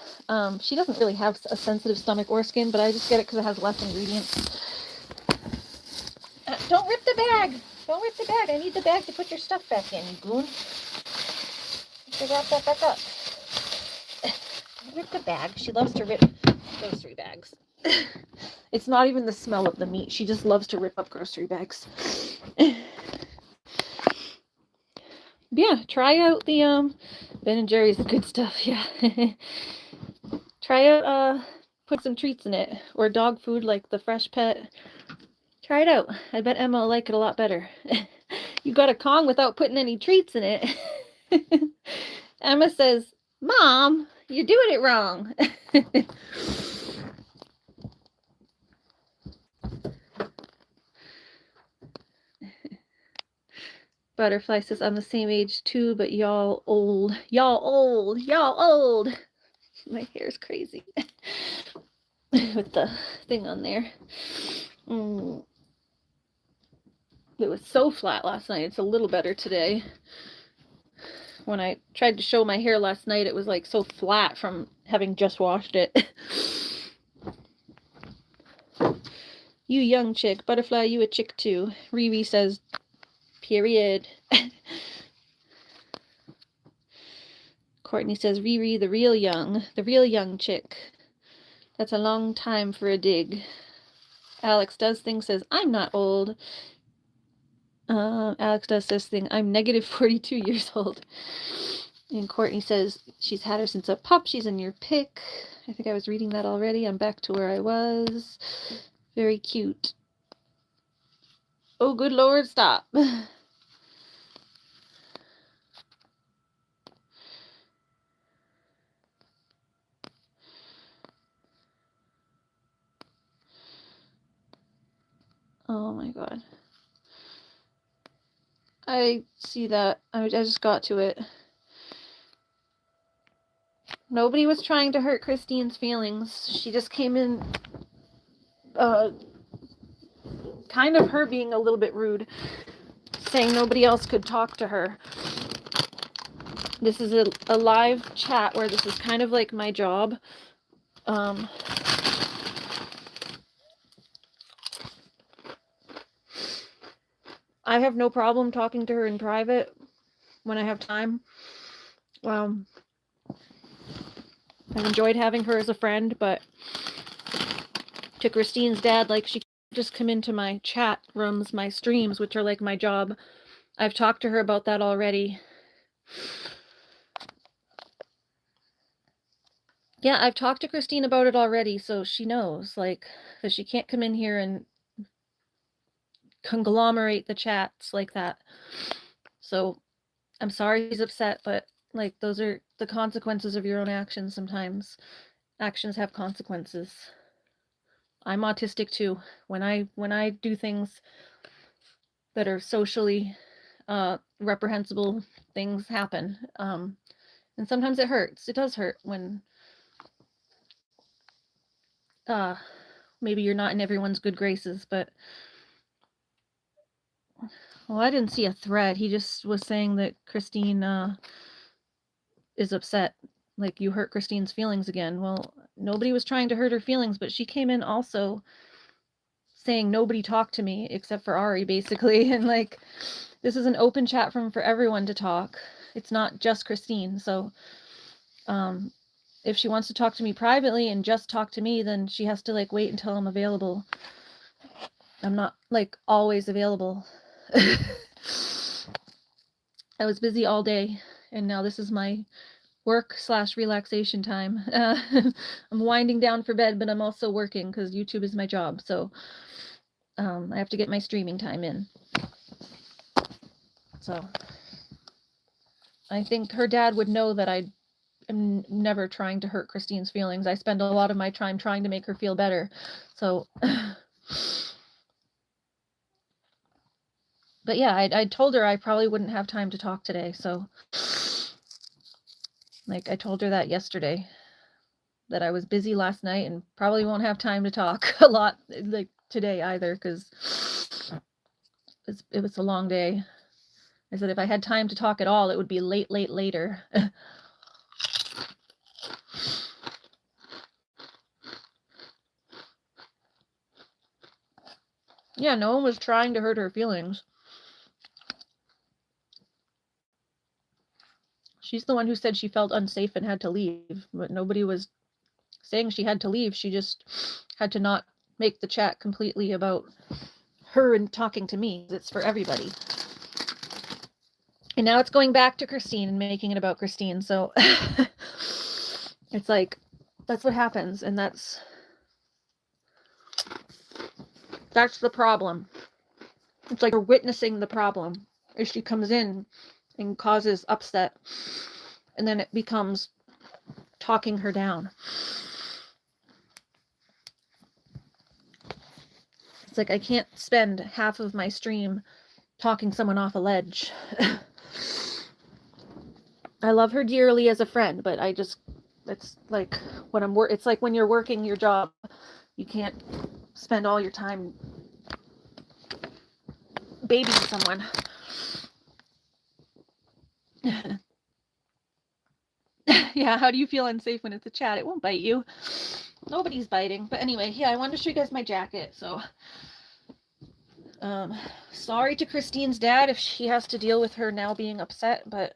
She doesn't really have a sensitive stomach or skin, but I just get it because it has less ingredients. Don't rip the bag. Don't rip the bag. I need the bag to put your stuff back in, you goon. You wrap that back up. Don't rip the bag. She loves to rip grocery bags. It's not even the smell of the meat. She just loves to rip up grocery bags. Yeah, try out the Ben & Jerry's the good stuff, yeah. Try out put some treats in it, or dog food like the fresh pet. Try it out. I bet Emma will like it a lot better. You got a Kong without putting any treats in it. Emma says, "Mom, you're doing it wrong." Butterfly says, "I'm the same age too, but y'all old. Y'all old. Y'all old." My hair's crazy. With the thing on there. It was so flat last night. It's a little better today. When I tried to show my hair last night, it was like so flat from having just washed it. You young chick. Butterfly, you a chick too. Riri says, period. Courtney says, Riri, the real young chick. That's a long time for a dig. Alex does thing, says, I'm not old. Alex does this thing, I'm negative 42 years old. And Courtney says, she's had her since a pup. She's in your pic. I think I was reading that already. I'm back to where I was. Very cute. Oh, good Lord, stop. Oh my God. I see that. I just got to it. Nobody was trying to hurt Christine's feelings. She just came in, kind of her being a little bit rude, saying nobody else could talk to her. This is a live chat where this is kind of like my job. I have no problem talking to her in private when I have time. I've enjoyed having her as a friend, but to Christine's dad, like, she just come into my chat rooms, my streams, which are like my job. I've talked to her about that already. Yeah, I've talked to Christine about it already, so she knows, like, that she can't come in here and conglomerate the chats like that. So I'm sorry he's upset, but like, those are the consequences of your own actions. Sometimes actions have consequences. I'm autistic too. When I do things, that are socially reprehensible things happen. And sometimes it hurts. It does hurt when maybe you're not in everyone's good graces, but well, I didn't see a thread. He just was saying that Christine is upset. Like, you hurt Christine's feelings again. Well, nobody was trying to hurt her feelings, but she came in also saying nobody talked to me except for Ari, basically. And like, this is an open chat room for everyone to talk. It's not just Christine. So if she wants to talk to me privately and just talk to me, then she has to like wait until I'm available. I'm not like always available. I was busy all day, and now this is my work/relaxation time. I'm winding down for bed, but I'm also working because YouTube is my job. So I have to get my streaming time in. So I think her dad would know that I am never trying to hurt Christine's feelings. I spend a lot of my time trying to make her feel better. So, but yeah, I told her I probably wouldn't have time to talk today. So, like, I told her that yesterday, that I was busy last night and probably won't have time to talk a lot like today either, because it was a long day. I said if I had time to talk at all, it would be later. Yeah, no one was trying to hurt her feelings. She's the one who said she felt unsafe and had to leave, but nobody was saying she had to leave. She just had to not make the chat completely about her and talking to me. It's for everybody. And now it's going back to Christine and making it about Christine. So it's like, that's what happens. And that's the problem. It's like we're witnessing the problem. If she comes in and causes upset, and then it becomes talking her down. It's like I can't spend half of my stream talking someone off a ledge. I love her dearly as a friend, but it's like when it's like when you're working your job, you can't spend all your time babying someone. Yeah, how do you feel unsafe when it's a chat? It won't bite you. Nobody's biting. But anyway, yeah, I wanted to show you guys my jacket. So, sorry to Christine's dad if she has to deal with her now being upset. But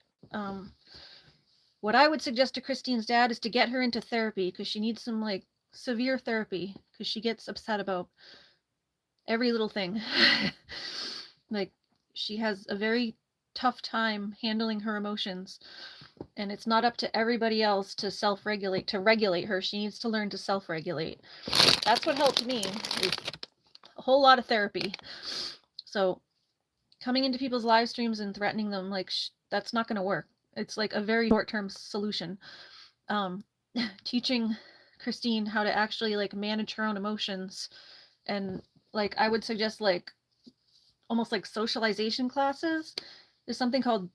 what I would suggest to Christine's dad is to get her into therapy, because she needs some like severe therapy, because she gets upset about every little thing. Like, she has a very tough time handling her emotions, and it's not up to everybody else to regulate her. She needs to learn to self-regulate. That's what helped me, is a whole lot of therapy. So coming into people's live streams and threatening them, like, that's not going to work. It's like a very short-term solution. Teaching Christine how to actually like manage her own emotions, and like I would suggest like almost like socialization classes. There's something called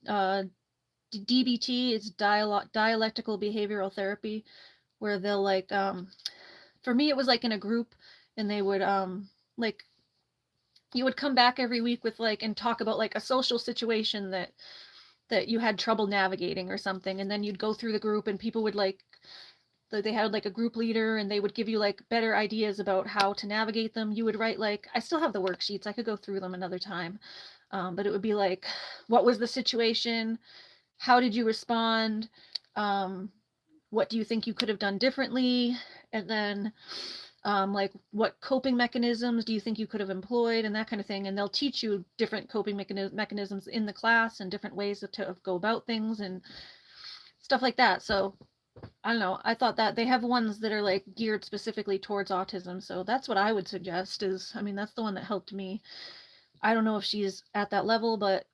DBT. It's dialectical behavioral therapy, where they'll like for me it was like in a group, and they would like you would come back every week with like and talk about like a social situation that you had trouble navigating or something, and then you'd go through the group and people would like they had like a group leader, and they would give you like better ideas about how to navigate them. You would write like, I still have the worksheets, I could go through them another time, but it would be like, what was the situation, how did you respond, what do you think you could have done differently, and then like what coping mechanisms do you think you could have employed, and that kind of thing. And they'll teach you different coping mechanisms in the class, and different ways to go about things and stuff like that. So I don't know, I thought that they have ones that are like geared specifically towards autism, so that's what I would suggest. Is, I mean, that's the one that helped me. I don't know if she's at that level, but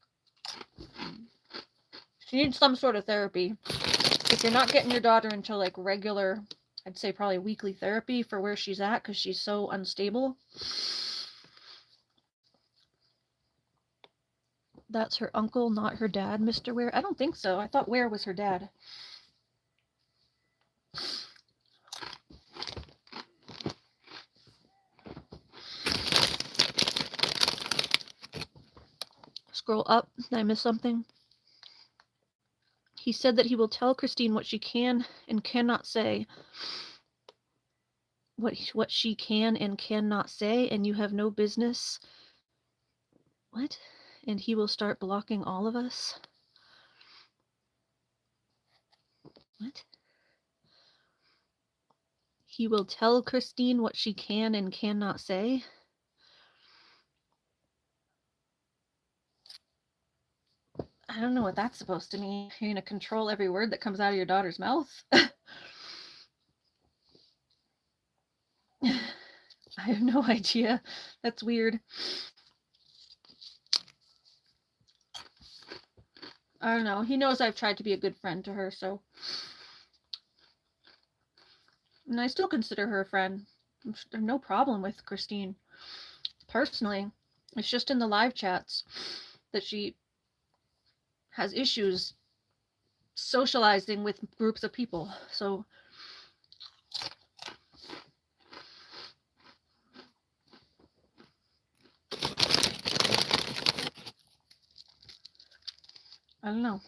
she needs some sort of therapy. If you're not getting your daughter into like regular, I'd say probably weekly therapy for where she's at, because she's so unstable. that's her uncle, not her dad, Mr. Ware? I don't think so. I thought Ware was her dad. Scroll up. Did I miss something? He said that he will tell Christine what she can and cannot say. What she can and cannot say, and you have no business. What? And he will start blocking all of us? What? He will tell Christine what she can and cannot say? I don't know what that's supposed to mean. You're going to control every word that comes out of your daughter's mouth? I have no idea. That's weird. I don't know. He knows I've tried to be a good friend to her, so. And I still consider her a friend. There's no problem with Christine. Personally, it's just in the live chats that she has issues socializing with groups of people. So I don't know.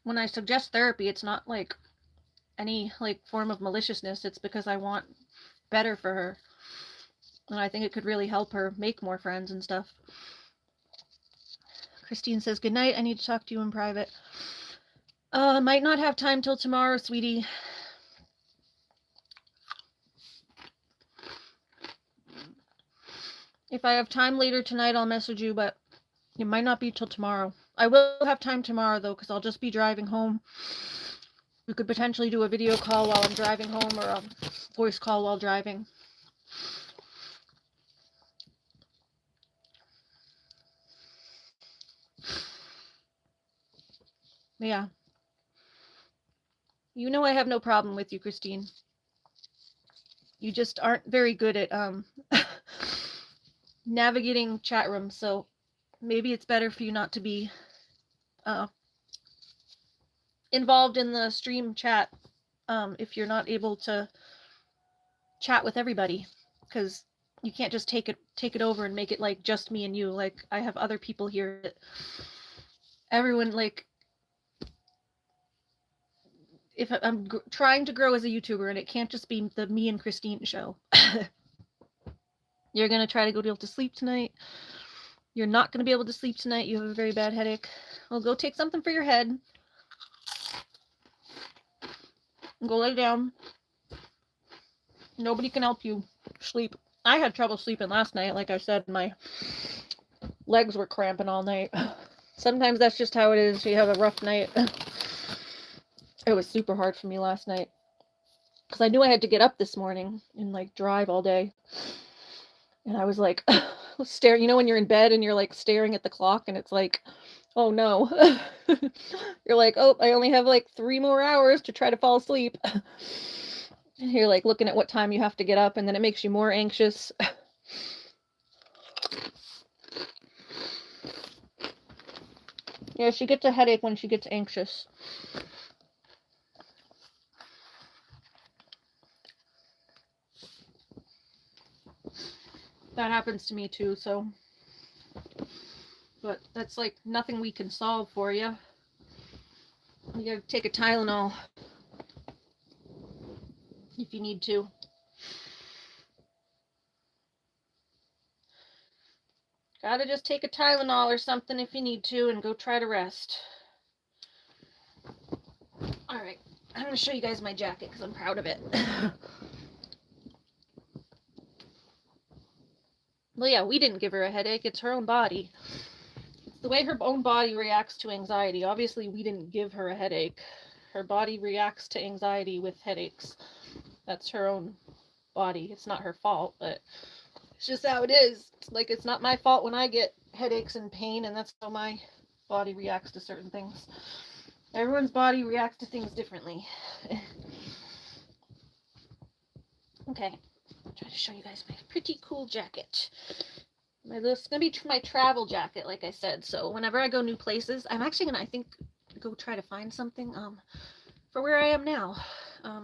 When I suggest therapy, it's not like any like form of maliciousness. It's because I want better for her. And I think it could really help her make more friends and stuff. Christine says, good night. I need to talk to you in private. Might not have time till tomorrow, sweetie. If I have time later tonight, I'll message you, but it might not be till tomorrow. I will have time tomorrow, though, because I'll just be driving home. We could potentially do a video call while I'm driving home or a voice call while driving. Yeah. You know I have no problem with you, Christine. You just aren't very good at navigating chat rooms, so maybe it's better for you not to be involved in the stream chat if you're not able to chat with everybody, because you can't just take it over and make it like just me and you. Like, I have other people here that everyone, like, if I'm trying to grow as a YouTuber, and it can't just be the me and Christine show. You're gonna try to go to sleep tonight. You're not gonna be able to sleep tonight. You have a very bad headache. Well, go take something for your head. And go lay down. Nobody can help you sleep. I had trouble sleeping last night. Like I said, my legs were cramping all night. Sometimes that's just how it is. You have a rough night. It was super hard for me last night because I knew I had to get up this morning and like drive all day. And I was like staring, you know, when you're in bed and you're like staring at the clock and it's like, oh no. You're like, oh, I only have like 3 more hours to try to fall asleep. And you're like looking at what time you have to get up, and then it makes you more anxious. Yeah, she gets a headache when she gets anxious. That happens to me too, so. But that's like nothing we can solve for you. You gotta take a Tylenol if you need to. Gotta just take a Tylenol or something if you need to and go try to rest. Alright, I'm gonna show you guys my jacket because I'm proud of it. Well, yeah, we didn't give her a headache. It's her own body. It's the way her own body reacts to anxiety. Obviously, we didn't give her a headache. Her body reacts to anxiety with headaches. That's her own body. It's not her fault, but it's just how it is. It's like, it's not my fault when I get headaches and pain, and that's how my body reacts to certain things. Everyone's body reacts to things differently. Okay. Try to show you guys my pretty cool jacket. This is going to be my travel jacket, like I said. So whenever I go new places, I'm actually going to, I think, go try to find something for where I am now.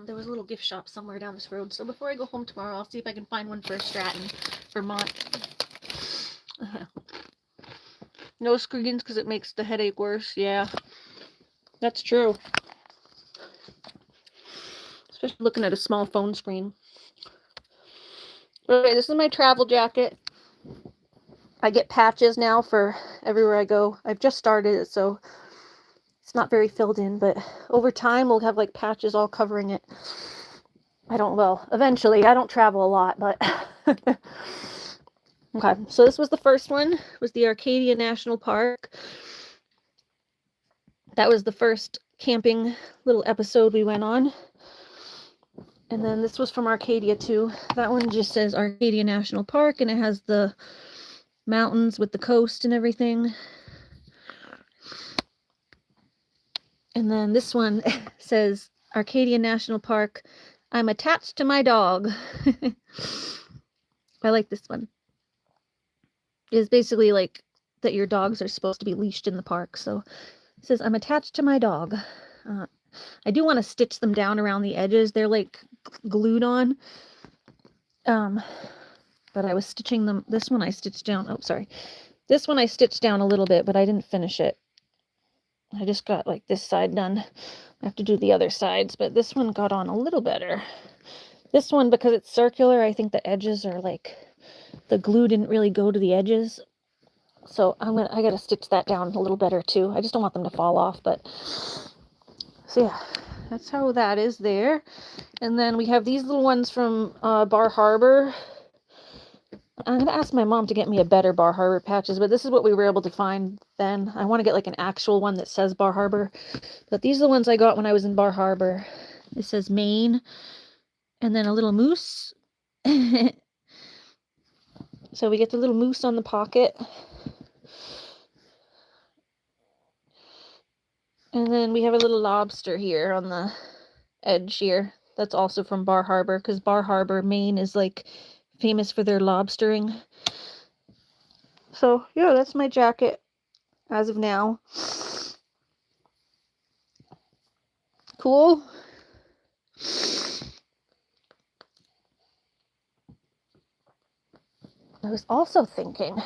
There was a little gift shop somewhere down this road. So before I go home tomorrow, I'll see if I can find one for Stratton, Vermont. No screens because it makes the headache worse. Yeah, that's true. Especially looking at a small phone screen. Okay, this is my travel jacket. I get patches now for everywhere I go. I've just started it, so it's not very filled in, but over time we'll have like patches all covering it. Eventually. I don't travel a lot, but okay. So this was the first one, was the Arcadia National Park. That was the first camping little episode we went on. And then this was from Arcadia too. That one just says Arcadia National Park, and it has the mountains with the coast and everything. And then this one says Arcadia National Park, I'm attached to my dog. I like this one. It's basically like that your dogs are supposed to be leashed in the park. So it says, I'm attached to my dog. I do want to stitch them down around the edges. They're like glued on. But I was stitching them. This one I stitched down. Oh, sorry. This one I stitched down a little bit, but I didn't finish it. I just got like this side done. I have to do the other sides, but this one got on a little better. This one, because it's circular, I think the edges are like, the glue didn't really go to the edges. So I gotta stitch that down a little better too. I just don't want them to fall off, but so yeah, that's how that is there. And then we have these little ones from Bar Harbor. I'm gonna ask my mom to get me a better Bar Harbor patches, but this is what we were able to find then. I want to get like an actual one that says Bar Harbor, but these are the ones I got when I was in Bar Harbor. It says Maine, and then a little moose. So we get the little moose on the pocket. And then we have a little lobster here on the edge here. That's also from Bar Harbor, because Bar Harbor, Maine is like famous for their lobstering. So yeah, that's my jacket as of now. Cool. I was also thinking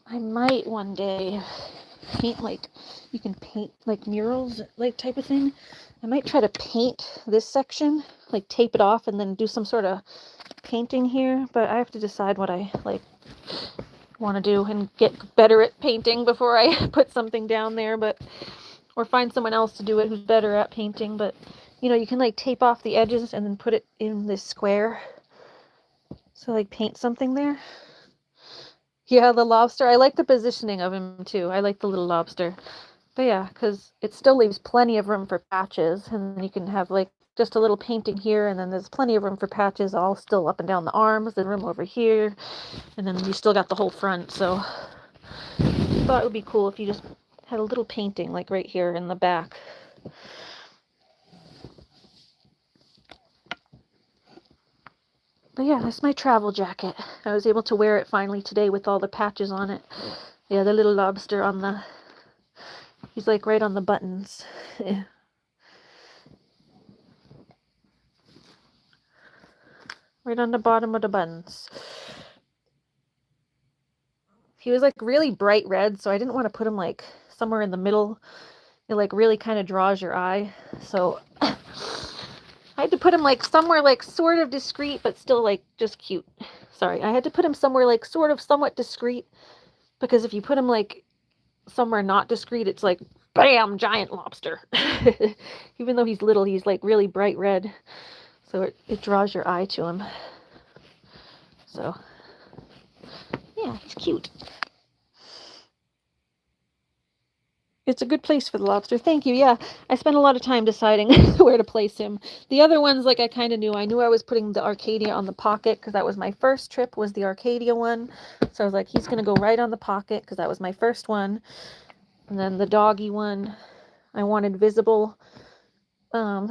I might one day paint, like, you can paint like murals, like type of thing. I might try to paint this section, like tape it off and then do some sort of painting here, but I have to decide what I like want to do and get better at painting before I put something down there, or find someone else to do it who's better at painting. But you can like tape off the edges and then put it in this square. So like paint something there. Yeah, the lobster. I like the positioning of him too. I like the little lobster. But yeah, because it still leaves plenty of room for patches, and then you can have like just a little painting here, and then there's plenty of room for patches all still up and down the arms, and room over here, and then you still got the whole front. So I thought it would be cool if you just had a little painting like right here in the back. But yeah, that's my travel jacket. I was able to wear it finally today with all the patches on it. Yeah, the little lobster on the, he's like right on the buttons. Yeah. Right on the bottom of the buttons. He was like really bright red, so I didn't want to put him like somewhere in the middle. It like really kind of draws your eye. So I had to put him like somewhere like sort of discreet, but still like just cute. Sorry, I had to put him somewhere like sort of somewhat discreet, because if you put him like somewhere not discreet, it's like bam, giant lobster. Even though he's little, he's like really bright red, so it draws your eye to him. So yeah, he's cute. It's a good place for the lobster. Thank you. Yeah, I spent a lot of time deciding where to place him. The other ones, like, I kind of knew. I knew I was putting the Arcadia on the pocket because that was my first trip, was the Arcadia one. So I was like, he's going to go right on the pocket because that was my first one. And then the doggy one, I wanted visible. So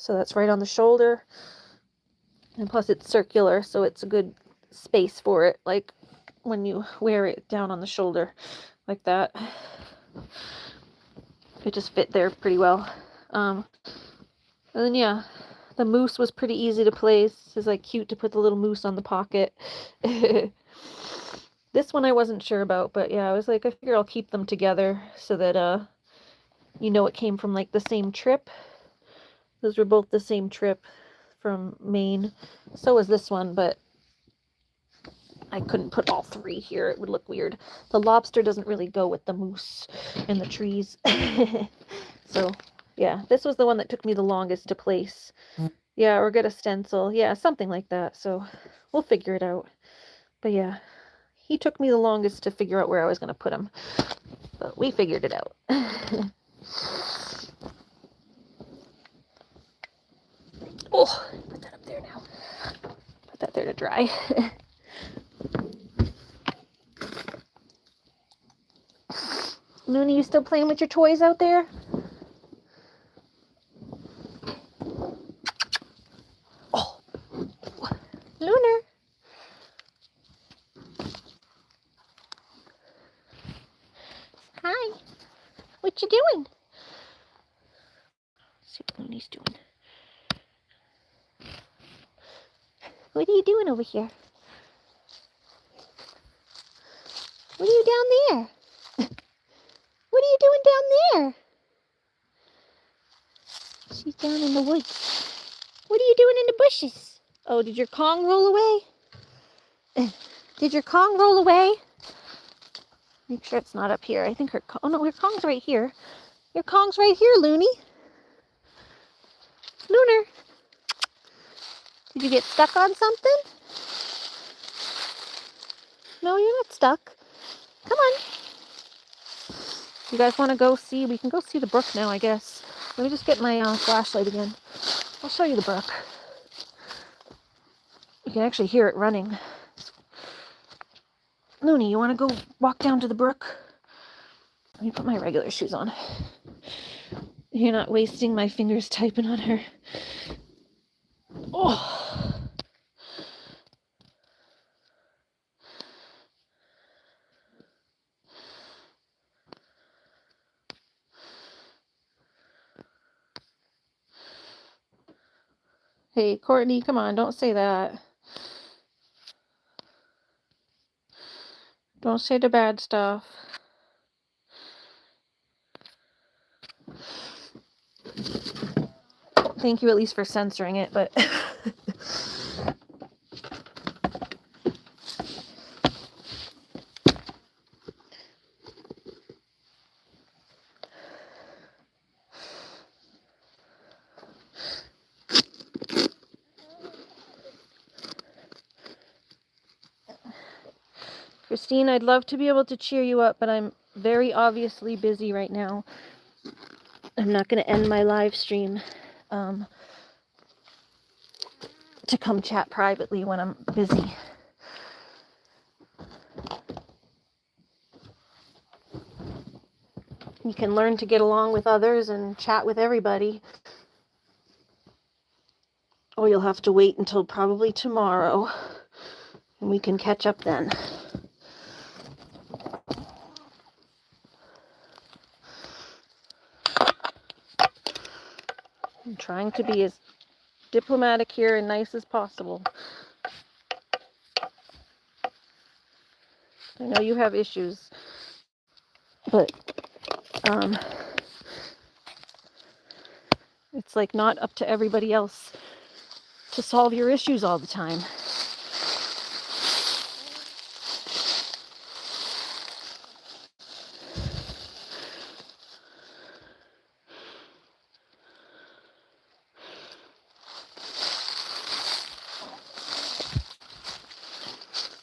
that's right on the shoulder. And plus it's circular, so it's a good space for it. Like, when you wear it down on the shoulder like that. It just fit there pretty well. And then yeah, the moose was pretty easy to place. It's like cute to put the little moose on the pocket. This one I wasn't sure about, but yeah, I was like, I figure I'll keep them together so that you know it came from like the same trip. Those were both the same trip from Maine. So was this one, but I couldn't put all three here. It would look weird. The lobster doesn't really go with the moose and the trees. So yeah, this was the one that took me the longest to place. Yeah, or get a stencil. Yeah, something like that. So we'll figure it out. But yeah, he took me the longest to figure out where I was going to put him. But we figured it out. Oh, put that up there now. Put that there to dry. Looney, you still playing with your toys out there? Oh, Lunar. Hi. What you doing? Let's see what Looney's doing. What are you doing over here? What are you down there? What are you doing down there? She's down in the woods. What are you doing in the bushes? Oh, did your Kong roll away? Did your Kong roll away? Make sure it's not up here. I think her Kong... Oh, no, her Kong's right here. Your Kong's right here, Looney. Lunar. Did you get stuck on something? No, you're not stuck. Come on. You guys want to go see? We can go see the brook now, I guess. Let me just get my flashlight again. I'll show you the brook. You can actually hear it running. Looney, you want to go walk down to the brook? Let me put my regular shoes on. You're not wasting my fingers typing on her. Oh. Hey, Courtney, come on, don't say that. Don't say the bad stuff. Thank you at least for censoring it, but... Christine, I'd love to be able to cheer you up, but I'm very obviously busy right now. I'm not going to end my live stream to come chat privately when I'm busy. You can learn to get along with others and chat with everybody. Or you'll have to wait until probably tomorrow, and we can catch up then. I'm trying to be as diplomatic here and nice as possible. I know you have issues, but it's like not up to everybody else to solve your issues all the time.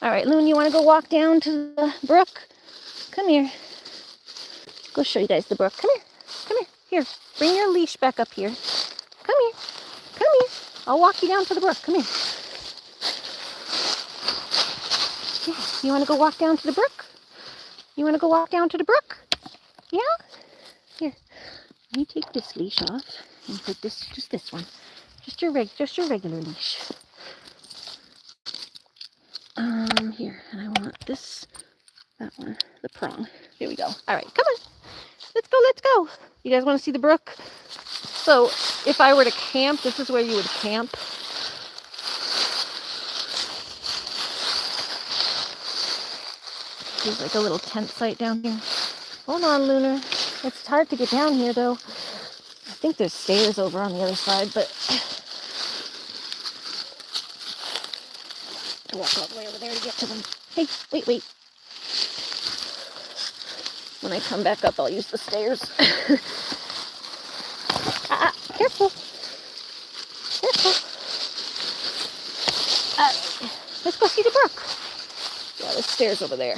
All right, Loon, you want to go walk down to the brook? Come here. Go show you guys the brook. Come here. Come here. Here, bring your leash back up here. Come here. Come here. I'll walk you down to the brook. Come here. Yeah. You want to go walk down to the brook? You want to go walk down to the brook? Yeah? Here. Let me take this leash off and put this, just this one. Just your regular leash. here. And I want this, that one, the prong. There we go. All right, come on. Let's go, let's go. You guys want to see the brook? So if I were to camp, this is where you would camp. There's like a little tent site down here. Hold on, Lunar. It's hard to get down here, though. I think there's stairs over on the other side, but I walk all the way over there to get to them. Hey, wait, wait. When I come back up, I'll use the stairs. Careful. Careful. Let's go see the brook. Yeah, there's stairs over there.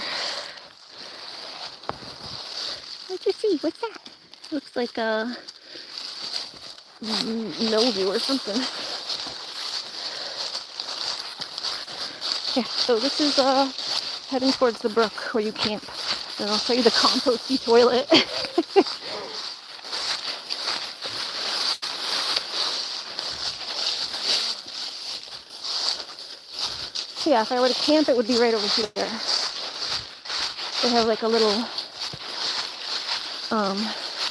What'd you see? What's that? Looks like a mildew or something. Yeah, so this is heading towards the brook where you camp. And I'll show you the composty toilet. So yeah, if I were to camp, it would be right over here. They have like a little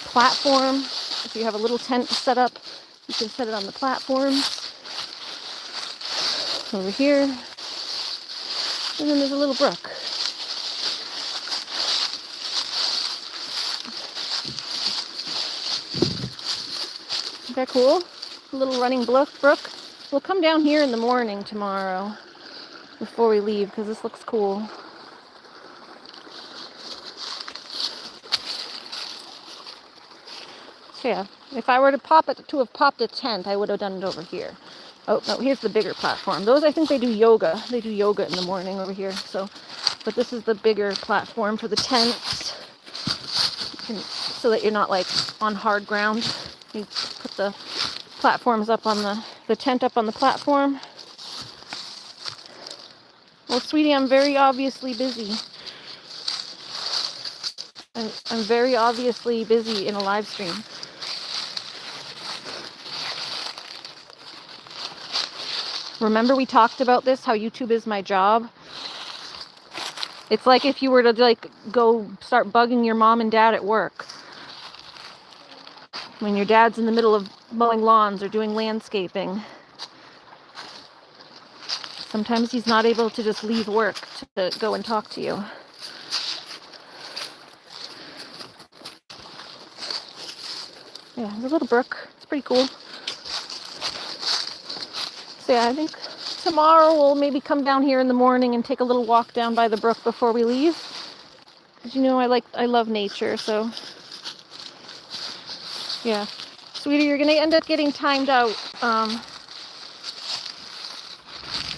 platform. If you have a little tent set up, you can set it on the platform. Over here. And then there's a little brook. Isn't that cool? A little running brook. We'll come down here in the morning tomorrow before we leave because this looks cool. So yeah, if I were to have popped a tent, I would have done it over here. Oh, no, here's the bigger platform. Those, I think they do yoga. They do yoga in the morning over here. So, but this is the bigger platform for the tents. So that you're not like on hard ground. You put the platforms up on the tent up on the platform. Well, sweetie, I'm very obviously busy. I'm very obviously busy in a live stream. Remember we talked about this, how YouTube is my job? It's like if you were to like go start bugging your mom and dad at work. When your dad's in the middle of mowing lawns or doing landscaping. Sometimes he's not able to just leave work to go and talk to you. Yeah, there's a little brook. It's pretty cool. So yeah, I think tomorrow we'll maybe come down here in the morning and take a little walk down by the brook before we leave. Because you know I love nature, so yeah. Sweetie, you're gonna end up getting timed out.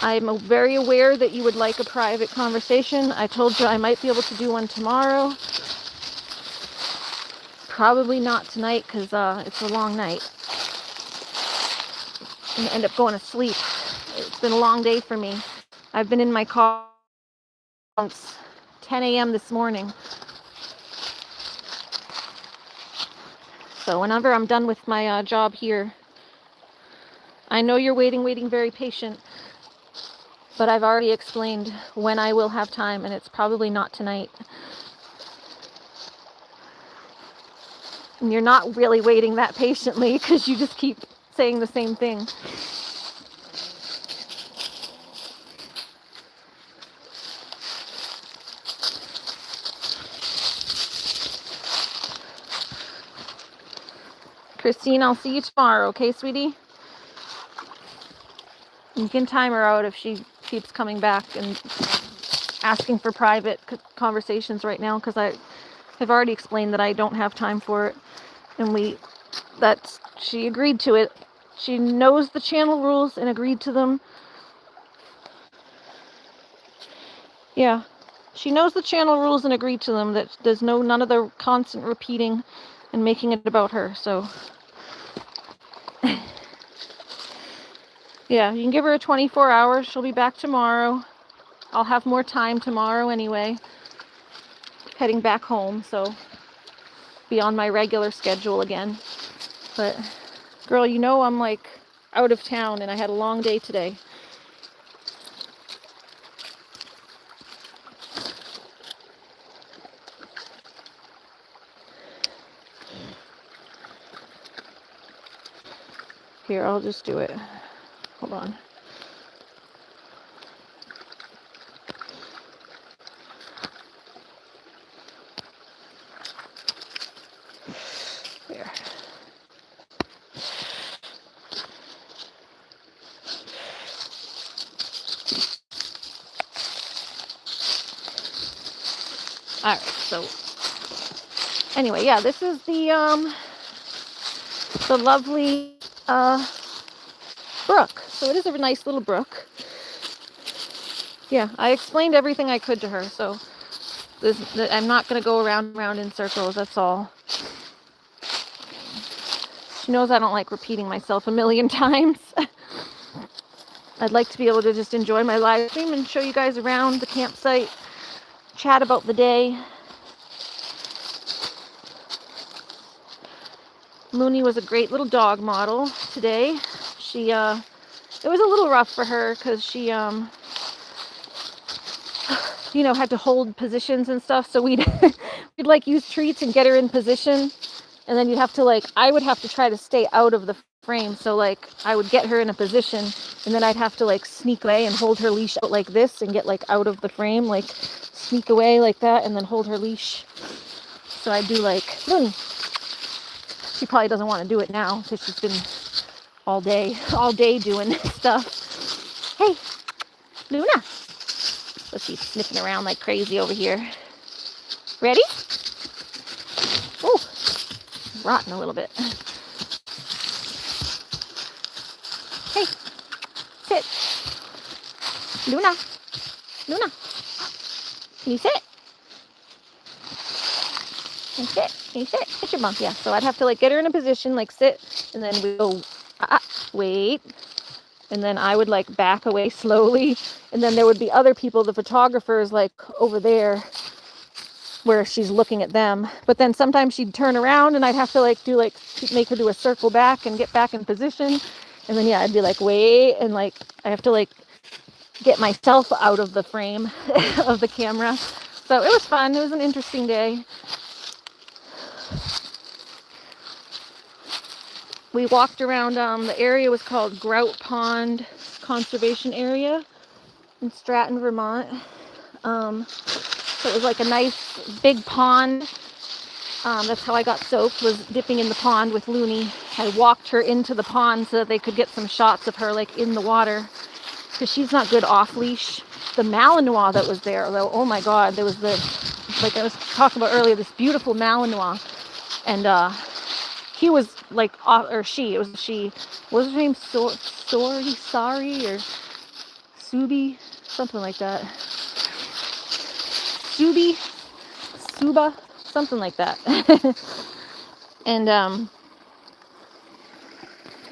I'm very aware that you would like a private conversation. I told you I might be able to do one tomorrow. Probably not tonight because it's a long night. I'm gonna end up going to sleep. It's been a long day for me. I've been in my car since 10 a.m. this morning. So whenever I'm done with my job here, I know you're waiting very patient, but I've already explained when I will have time, and it's probably not tonight. And you're not really waiting that patiently because you just keep saying the same thing. Christine, I'll see you tomorrow, okay, sweetie? You can time her out if she keeps coming back and asking for private conversations right now, because I have already explained that I don't have time for it, and she agreed to it. She knows the channel rules and agreed to them. Yeah, she knows the channel rules and agreed to them, that there's none of the constant repeating and making it about her, so yeah, you can give her a 24 hours. She'll be back tomorrow. I'll have more time tomorrow anyway. Heading back home, so be on my regular schedule again. But girl, you know I'm like out of town and I had a long day today. Here, I'll just do it. Hold on. There. All right, so anyway, yeah, this is the lovely brook. So it is a nice little brook. Yeah, I explained everything I could to her, so I'm not going to go around and around in circles, that's all. She knows I don't like repeating myself a million times. I'd like to be able to just enjoy my live stream and show you guys around the campsite, chat about the day. Mooney was a great little dog model today. She, it was a little rough for her because she, you know, had to hold positions and stuff. So we'd like use treats and get her in position. And then you'd have to I would have to try to stay out of the frame. So I would get her in a position and then I'd have to sneak away and hold her leash out like this and get out of the frame, sneak away like that and then hold her leash. So I'd do Mooney. She probably doesn't want to do it now because she's been all day doing stuff. Hey, Luna. So she's sniffing around like crazy over here. Ready? Oh, rotten a little bit. Hey, sit. Luna. Luna. Can you sit? Can you sit? Can you sit? Sit your bump. Yeah, so I'd have to get her in a position, sit, and then we go, wait. And then I would back away slowly. And then there would be other people, the photographers, over there where she's looking at them. But then sometimes she'd turn around and I'd have to make her do a circle back and get back in position. And then, yeah, I'd be wait. And I have to get myself out of the frame of the camera. So it was fun. It was an interesting day. We walked around, the area was called Grout Pond Conservation Area in Stratton, Vermont. So it was a nice big pond. That's how I got soaked, was dipping in the pond with Looney. I walked her into the pond so that they could get some shots of her in the water because she's not good off leash. The Malinois that was there, though, oh my God, there was I was talking about earlier, this beautiful Malinois. And he was off, or she, it was she, what was her name? Sari or Subi, something like that. Suba, something like that. And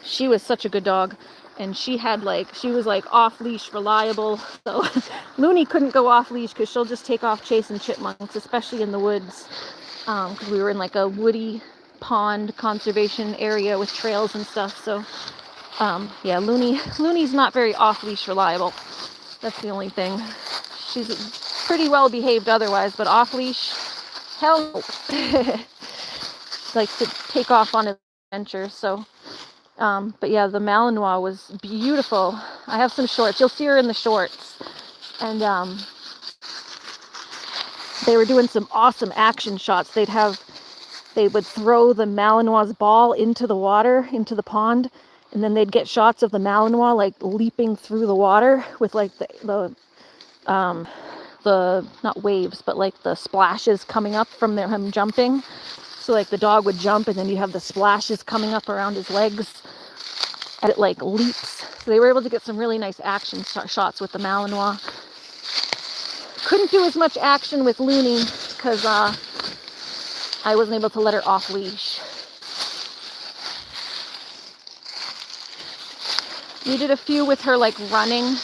she was such a good dog. And she had she was off leash reliable. So Looney couldn't go off leash because she'll just take off chasing chipmunks, especially in the woods. Because we were in a woody pond conservation area with trails and stuff. So yeah, Looney's not very off leash reliable. That's the only thing. She's pretty well behaved otherwise, but off leash, hell no. Likes to take off on adventures. So but yeah, the Malinois was beautiful. I have some shorts. You'll see her in the shorts. And they were doing some awesome action shots. They would throw the Malinois' ball into the water, into the pond, and then they'd get shots of the Malinois leaping through the water with the not waves, but the splashes coming up from him jumping. So the dog would jump and then you have the splashes coming up around his legs and it leaps. So they were able to get some really nice action shots with the Malinois. Couldn't do as much action with Looney because I wasn't able to let her off leash. We did a few with her running.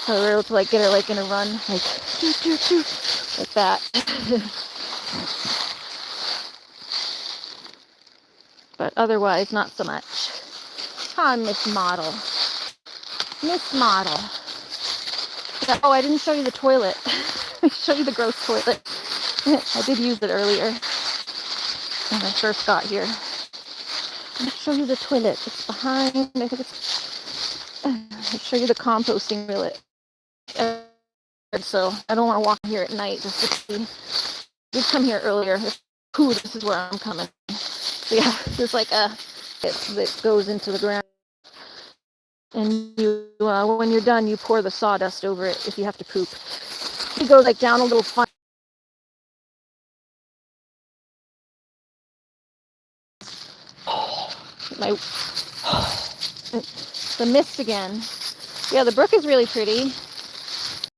So we were able to get her in a run, like that. But otherwise, not so much. Hi, Miss Model. Miss Model. Oh, I didn't show you the toilet. I show you the gross toilet. I did use it earlier when I first got here. show you the toilet. It's behind, I think it's, I'll show you the composting toilet. So I don't want to walk here at night just to see. I did come here earlier. Ooh, this is where I'm coming. So yeah, there's like a pit that goes into the ground. And you, when you're done, you pour the sawdust over it if you have to poop. You go like down a little fun. The mist again. Yeah, the brook is really pretty.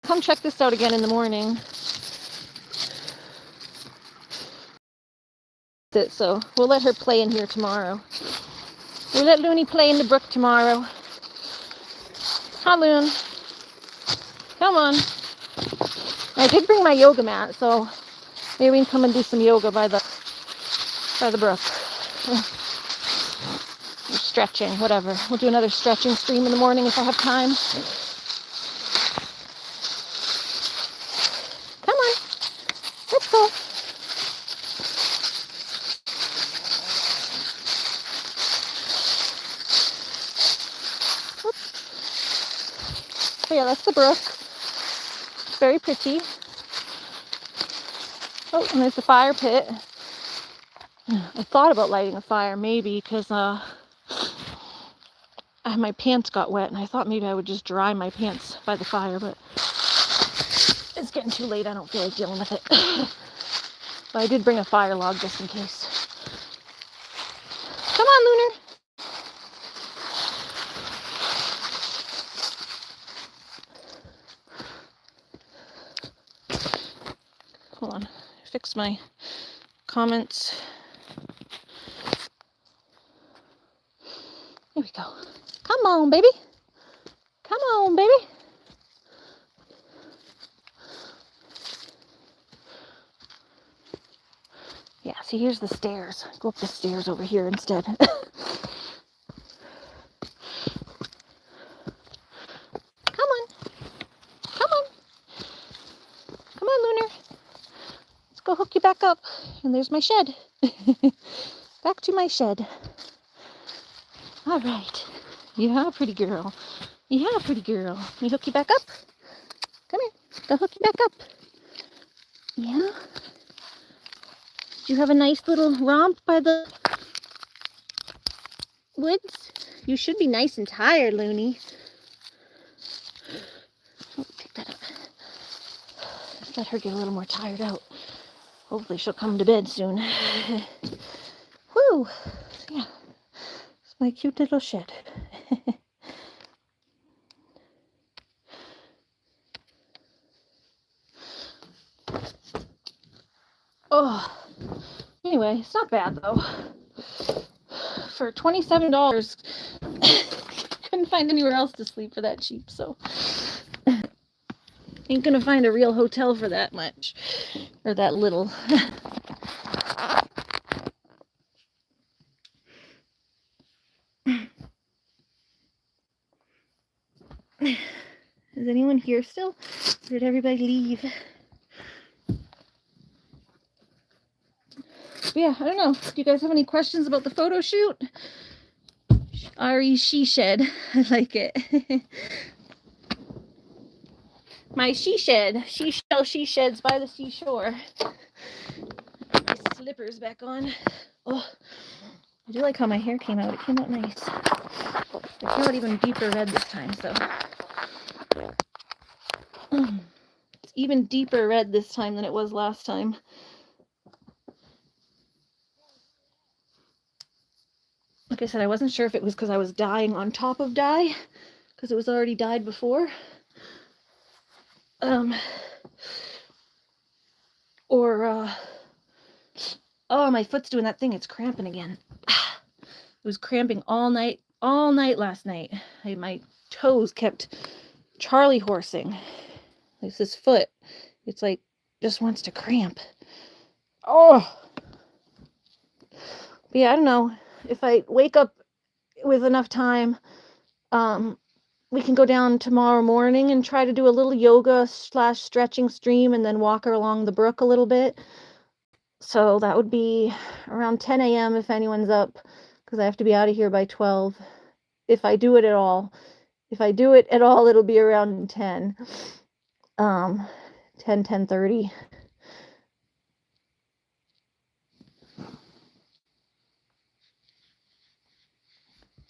Come check this out again in the morning. So we'll let her play in here tomorrow. We'll let Looney play in the brook tomorrow. Hi, Loon. Come on. I did bring my yoga mat, so maybe we can come and do some yoga by the brook. Or stretching, whatever. We'll do another stretching stream in the morning if I have time. Come on. Let's go. So yeah, that's the brook. It's very pretty. Oh, and there's the fire pit. I thought about lighting a fire, maybe, because my pants got wet, and I thought maybe I would just dry my pants by the fire, but it's getting too late. I don't feel like dealing with it. But I did bring a fire log just in case. Come on, Lunar. Hold on. Fix my comments. Here we go. Come on, baby. Come on, baby. Yeah, see, here's the stairs. Go up the stairs over here instead. Come on. Come on. Come on, Lunar. Let's go hook you back up. And there's my shed. Back to my shed. All right. Yeah, pretty girl. Yeah, pretty girl. Let me hook you back up. Come here. Go hook you back up. Yeah. Did you have a nice little romp by the woods? You should be nice and tired, Looney. Oh, take that up. Just let her get a little more tired out. Hopefully she'll come to bed soon. Woo! Yeah. It's my cute little shed. Oh. Anyway, it's not bad though. For $27, couldn't find anywhere else to sleep for that cheap, so ain't gonna find a real hotel for that much, or that little. Is anyone here still? Or did everybody leave? Yeah, I don't know. Do you guys have any questions about the photo shoot? Ari She Shed. I like it. My she shed. She sheds by the seashore. My slippers back on. Oh, I do like how my hair came out. It came out nice. It came out even deeper red this time, so. It's even deeper red this time than it was last time. Like I said, I wasn't sure if it was because I was dyeing on top of dye, because it was already dyed before. Oh, my foot's doing that thing. It's cramping again. It was cramping all night last night. My toes kept Charlie horsing. It's this foot. It's like, just wants to cramp. Oh. But yeah, I don't know. If I wake up with enough time, we can go down tomorrow morning and try to do a little yoga / stretching stream and then walk her along the brook a little bit. So that would be around 10 a.m. if anyone's up, because I have to be out of here by 12. If I do it at all. If I do it at all, it'll be around 10. 10:30.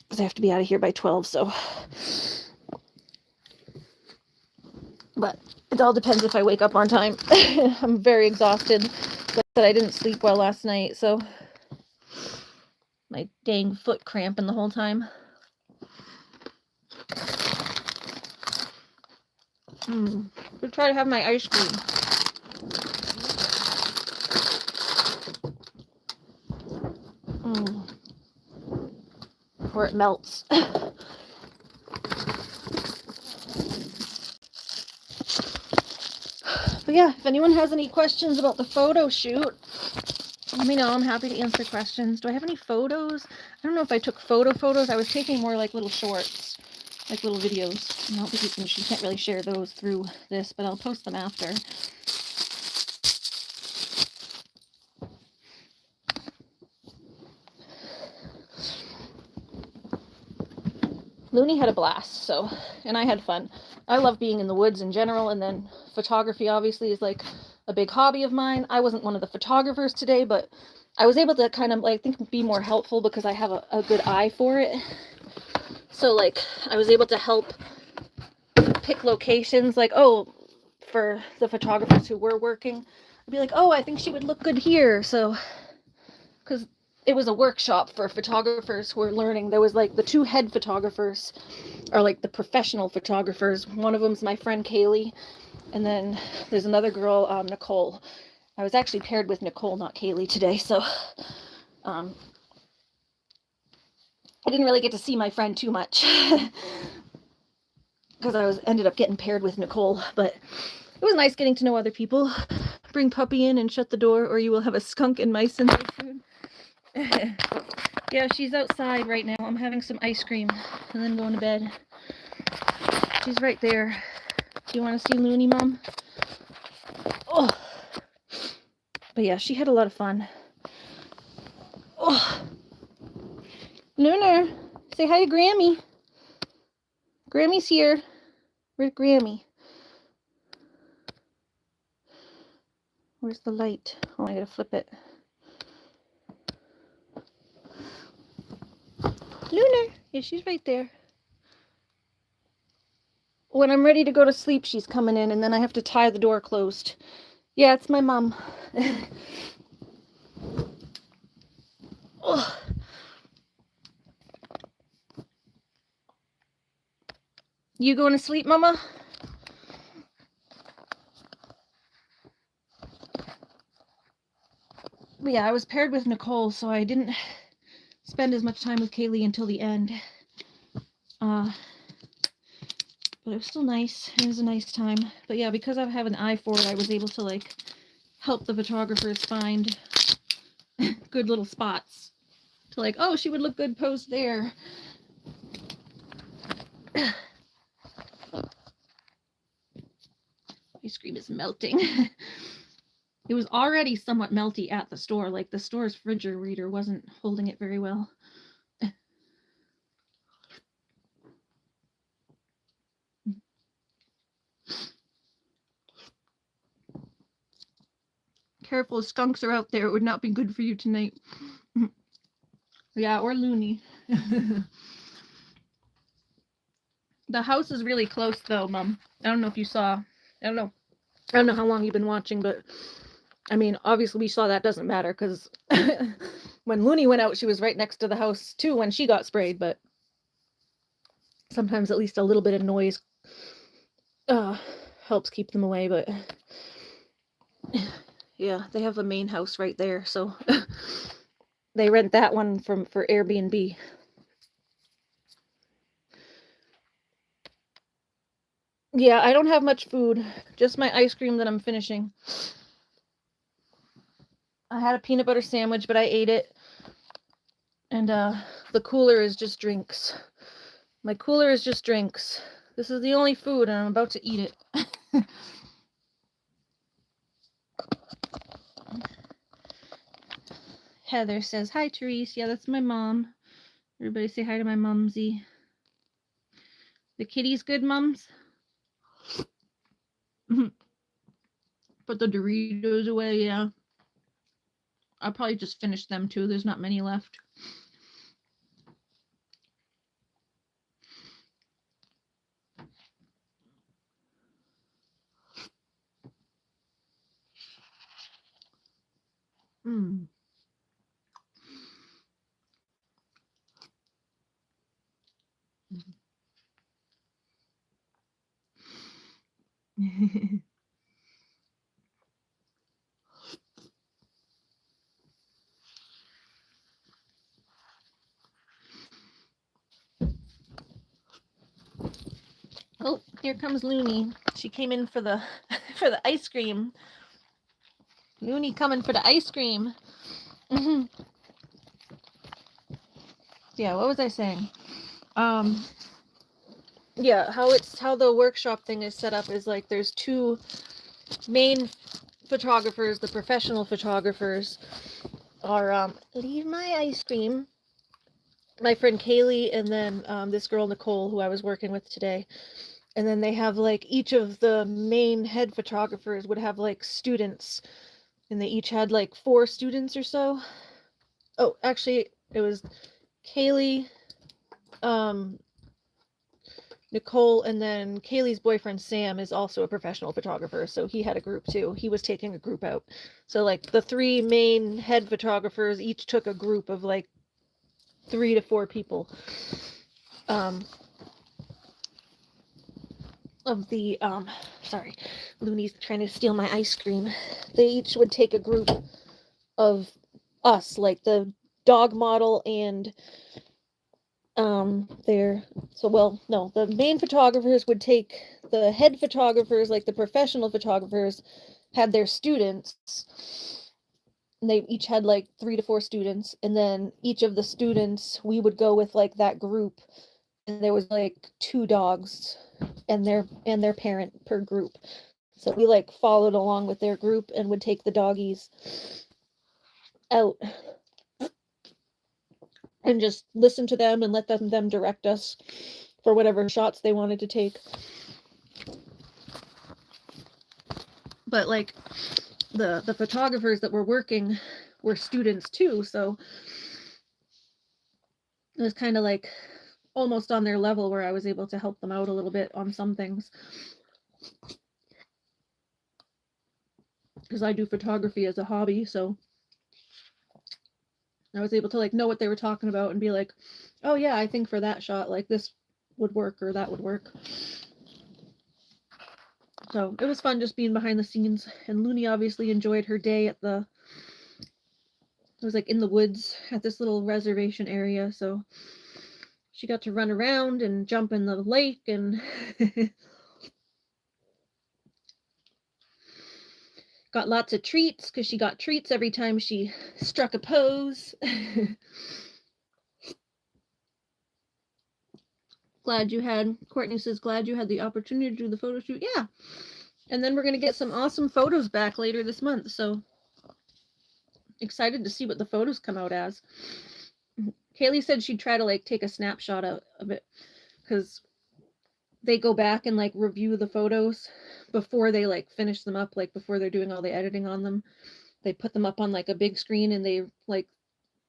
Because I have to be out of here by 12, so. But it all depends if I wake up on time. I'm very exhausted. Like I said, I didn't sleep well last night, so my dang foot cramping the whole time. We'll try to have my ice cream. Before it melts. But yeah, if anyone has any questions about the photo shoot, let me know. I'm happy to answer questions. Do I have any photos? I don't know if I took photos. I was taking more like little shorts, like little videos. I don't think you can't really share those through this, but I'll post them after. Looney had a blast, so, and I had fun. I love being in the woods in general, and then photography obviously is like a big hobby of mine. I wasn't one of the photographers today, but I was able to kind of like be more helpful because I have a good eye for it. So like I was able to help pick locations, like, oh, for the photographers who were working, I'd be like, oh, I think she would look good here. So because it was a workshop for photographers who were learning. There was like the two head photographers are like the professional photographers. One of them's my friend Kaylee, and then there's another girl, Nicole. I was actually paired with Nicole, not Kaylee, today, so I didn't really get to see my friend too much because I ended up getting paired with Nicole, but it was nice getting to know other people. Bring Puppy in and shut the door, or you will have a skunk and mice in there soon. Yeah, she's outside right now. I'm having some ice cream and then going to bed. She's right there. Do you want to see Looney, Mom? Oh. But yeah, she had a lot of fun. Oh. Lunar, say hi to Grammy. Grammy's here. Where's Grammy? Where's the light? Oh, I gotta flip it. Lunar. Yeah, she's right there. When I'm ready to go to sleep, she's coming in, and then I have to tie the door closed. Yeah, it's my mom. Oh. You going to sleep, Mama? But yeah, I was paired with Nicole, so I didn't spend as much time with Kaylee until the end. But it was still nice. It was a nice time. But yeah, because I have an eye for it, I was able to like help the photographers find good little spots to like, oh, she would look good posed there. Ice cream is melting. It was already somewhat melty at the store. Like the store's refrigerator wasn't holding it very well. Careful, skunks are out there. It would not be good for you tonight. Yeah, or Looney. The house is really close though, Mom. I don't know if you saw. I don't know how long you've been watching, but I mean, obviously we saw that doesn't matter because when Looney went out, she was right next to the house too when she got sprayed, but sometimes at least a little bit of noise helps keep them away. But yeah, they have a main house right there, so they rent that one for Airbnb. Yeah, I don't have much food, just my ice cream that I'm finishing. I had a peanut butter sandwich, but I ate it. And the cooler is just drinks. My cooler is just drinks. This is the only food, and I'm about to eat it. Heather says, hi, Therese. Yeah, that's my mom. Everybody say hi to my mumsy. The kitty's good, mums? Put the Doritos away, yeah. I'll probably just finish them too. There's not many left. Mm. Oh, here comes Looney. She came in for the for the ice cream. Looney coming for the ice cream. Yeah, what was I saying? Yeah, how the workshop thing is set up is like there's two main photographers. The professional photographers are leave my ice cream. My friend Kaylee, and then this girl Nicole, who I was working with today. And then they have like each of the main head photographers would have like students, and they each had like 4 students or so. Oh, actually, it was Kaylee, Nicole, and then Kaylee's boyfriend Sam is also a professional photographer, so he had a group too. He was taking a group out. So like the 3 main head photographers each took a group of like 3 to 4 people. Of the sorry, Looney's trying to steal my ice cream. They each would take a group of us, like the dog model and the main photographers would take the head photographers, like the professional photographers had their students. And they each had like 3 to 4 students, and then each of the students we would go with like that group, and there was like 2 dogs and their parent per group. So we like followed along with their group and would take the doggies out and just listen to them and let them direct us for whatever shots they wanted to take. But like the photographers that were working were students too, so it was kind of like almost on their level where I was able to help them out a little bit on some things. Because I do photography as a hobby, so I was able to like know what they were talking about and be like, oh yeah, I think for that shot, like this would work or that would work. So it was fun just being behind the scenes, and Looney obviously enjoyed her day at it was like in the woods at this little reservation area, so she got to run around and jump in the lake and got lots of treats because she got treats every time she struck a pose. Courtney says, glad you had the opportunity to do the photo shoot. Yeah. And then we're going to get some awesome photos back later this month. So excited to see what the photos come out as. Kaylee said she'd try to like take a snapshot of it because they go back and like review the photos before they like finish them up, like before they're doing all the editing on them. They put them up on like a big screen, and they like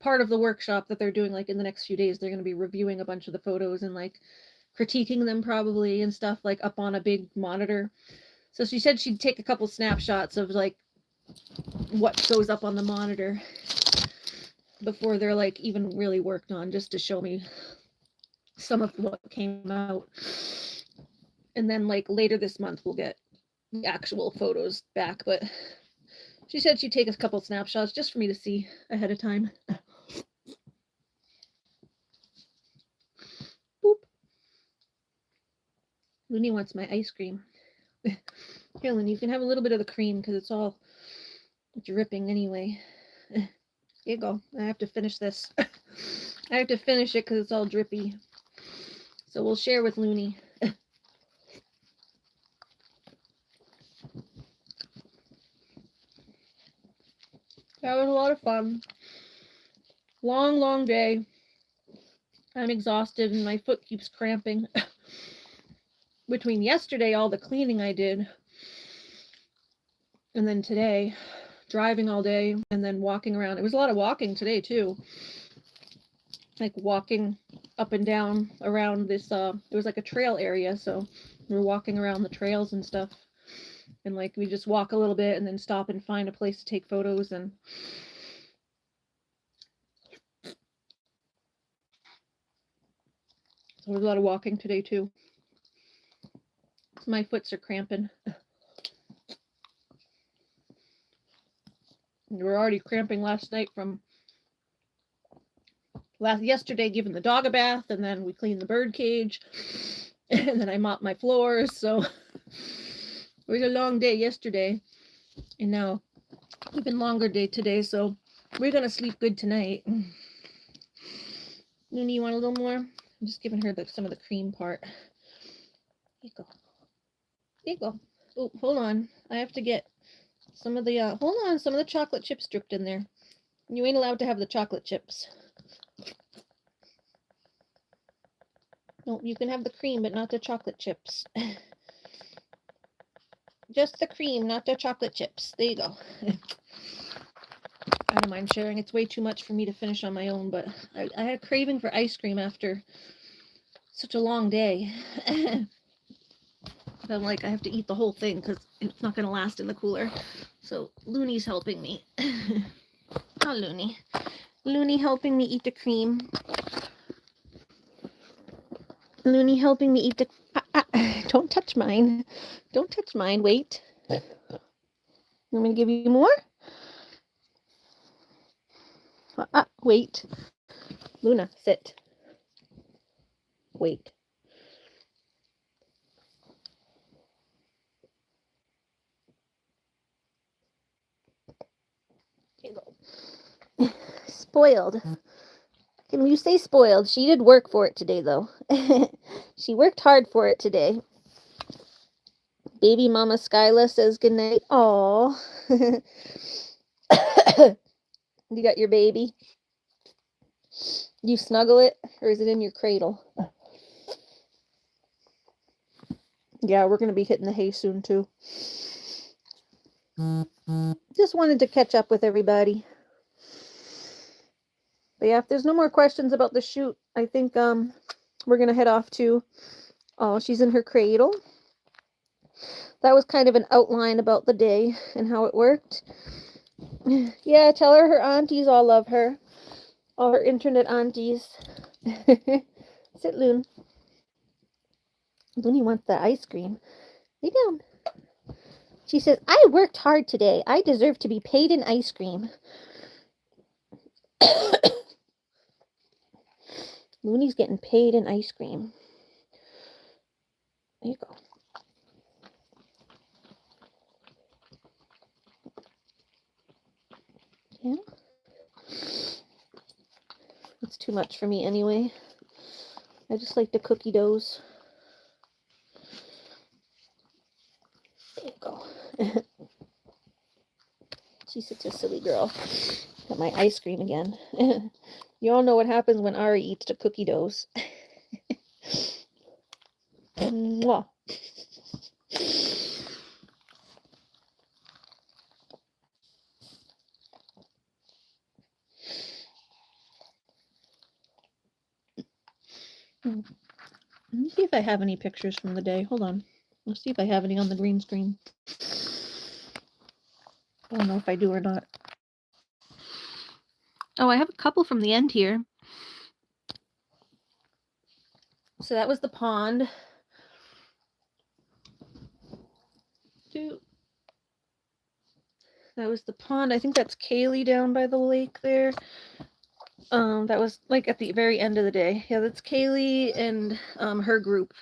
part of the workshop that they're doing like in the next few days, they're going to be reviewing a bunch of the photos and like critiquing them probably and stuff like up on a big monitor. So she said she'd take a couple snapshots of like what goes up on the monitor before they're like even really worked on, just to show me some of what came out. And then like later this month we'll get the actual photos back, but she said she'd take a couple snapshots just for me to see ahead of time. Boop. Looney wants my ice cream. Carolyn, you can have a little bit of the cream because it's all dripping anyway. Here you go. I have to finish this. I have to finish it because it's all drippy. So we'll share with Looney. That was a lot of fun. Long, long day. I'm exhausted and my foot keeps cramping. Between yesterday, all the cleaning I did, and then today, driving all day and then walking around. It was a lot of walking today too. Like walking up and down around this, it was like a trail area, so we were walking around the trails and stuff. And like we just walk a little bit and then stop and find a place to take photos. And so there was a lot of walking today too. So my foots are cramping. We were already cramping last night from yesterday giving the dog a bath, and then we cleaned the bird cage, and then I mopped my floors. So it was a long day yesterday, and now even longer day today. So we're gonna sleep good tonight. Looney, you want a little more? I'm just giving her some of the cream part. Here you go. There you go. Oh, hold on. I have to get some of the some of the chocolate chips dripped in there. You ain't allowed to have the chocolate chips. No, you can have the cream, but not the chocolate chips. Just the cream, not the chocolate chips. There you go. I don't mind sharing. It's way too much for me to finish on my own, but I had a craving for ice cream after such a long day. I'm like, I have to eat the whole thing because it's not going to last in the cooler. So Looney's helping me. Oh, Looney. Looney helping me eat the cream. Looney helping me eat the... Don't touch mine. Don't touch mine. Wait. You want me to give you more? Wait. Luna, sit. Wait. Spoiled. Can you say spoiled? She did work for it today, though. She worked hard for it today. Baby Mama Skyla says goodnight. Aww. You got your baby? You snuggle it, or is it in your cradle? Yeah, we're going to be hitting the hay soon, too. Just wanted to catch up with everybody. But yeah, if there's no more questions about the shoot, I think we're going to head off to... Oh, she's in her cradle. That was kind of an outline about the day and how it worked. Yeah, tell her aunties all love her. All her internet aunties. Sit, Loon. Looney wants the ice cream. Lay down. She says, I worked hard today. I deserve to be paid in ice cream. Looney's getting paid in ice cream. There you go. Yeah. It's too much for me anyway. I just like the cookie doughs. There you go. She's such a silly girl. Got my ice cream again. You all know what happens when Ari eats the cookie doughs. Mwah. Let me see if I have any pictures from the day. Hold on. Let's see if I have any on the green screen. I don't know if I do or not. Oh, I have a couple from the end here. So that was the pond. That was the pond. I think that's Kaylee down by the lake there. That was like at the very end of the day. Yeah, that's Kaylee and her group,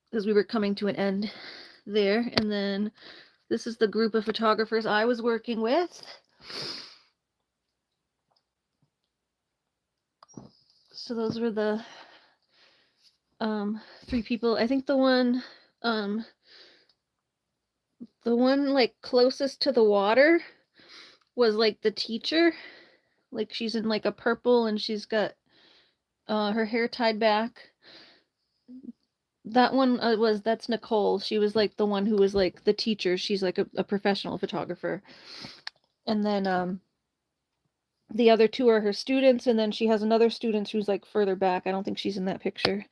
because we were coming to an end there. And then this is the group of photographers I was working with. So those were the 3 people. I think the one like closest to the water was like the teacher. Like she's in like a purple and she's got her hair tied back. That one that's Nicole. She was like the one who was like the teacher. She's like a professional photographer. And then the other two are her students, and then she has another student who's like further back. I don't think she's in that picture.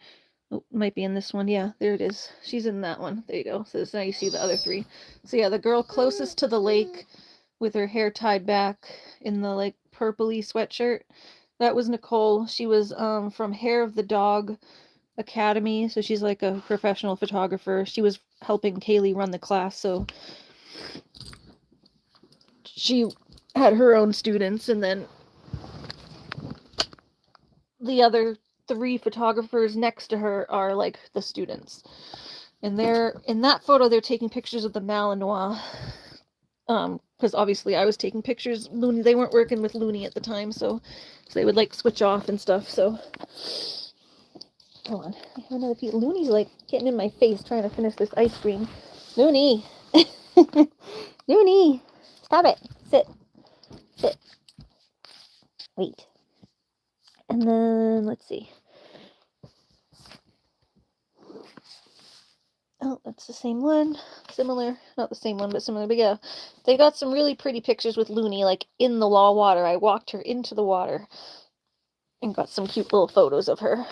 Oh, might be in this one. Yeah, there it is. She's in that one. There you go. So now you see the other three. So yeah, the girl closest to the lake with her hair tied back in the like purpley sweatshirt, that was Nicole. She was from Hair of the Dog Academy, so she's like a professional photographer. She was helping Kaylee run the class, so she had her own students, and then the other three photographers next to her are like the students. And they're in that photo, they're taking pictures of the Malinois. Because obviously I was taking pictures. Looney, they weren't working with Looney at the time, so they would like switch off and stuff. So hold on, I have another piece. Looney's like getting in my face trying to finish this ice cream. Looney, Looney, stop it. Sit. Wait. And then let's see. Oh, that's the same one. Similar, not the same one, but similar. But yeah, they got some really pretty pictures with Looney, like in the water. I walked her into the water and got some cute little photos of her.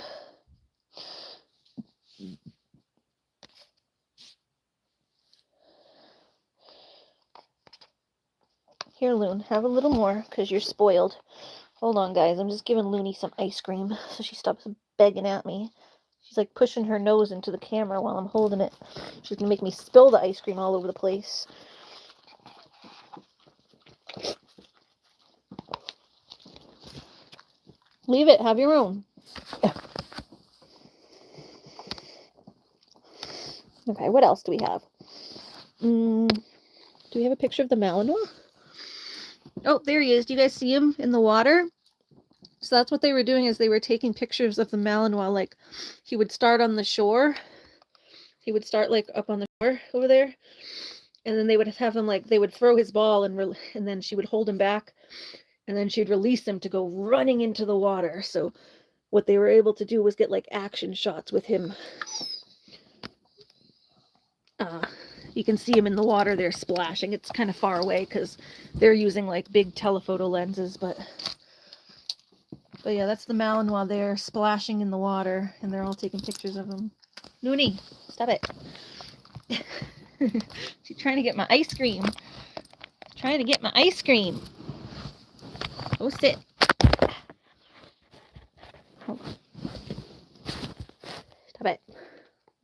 Here, Loon, have a little more, because you're spoiled. Hold on, guys. I'm just giving Looney some ice cream so she stops begging at me. She's like pushing her nose into the camera while I'm holding it. She's gonna make me spill the ice cream all over the place. Leave it. Have your own. Okay, what else do we have? Do we have a picture of the Malinois? Oh, there he is. Do you guys see him in the water? So that's what they were doing, is they were taking pictures of the Malinois. Like, he would start on the shore. He would start like up on the shore over there. And then they would have him like, they would throw his ball and then she would hold him back. And then she'd release him to go running into the water. So what they were able to do was get like action shots with him. You can see him in the water there splashing. It's kind of far away because they're using like big telephoto lenses, but yeah, that's the Malinois there splashing in the water, and they're all taking pictures of him. Looney, stop it. She's trying to get my ice cream. Trying to get my ice cream. Go sit. Hold on. Stop it.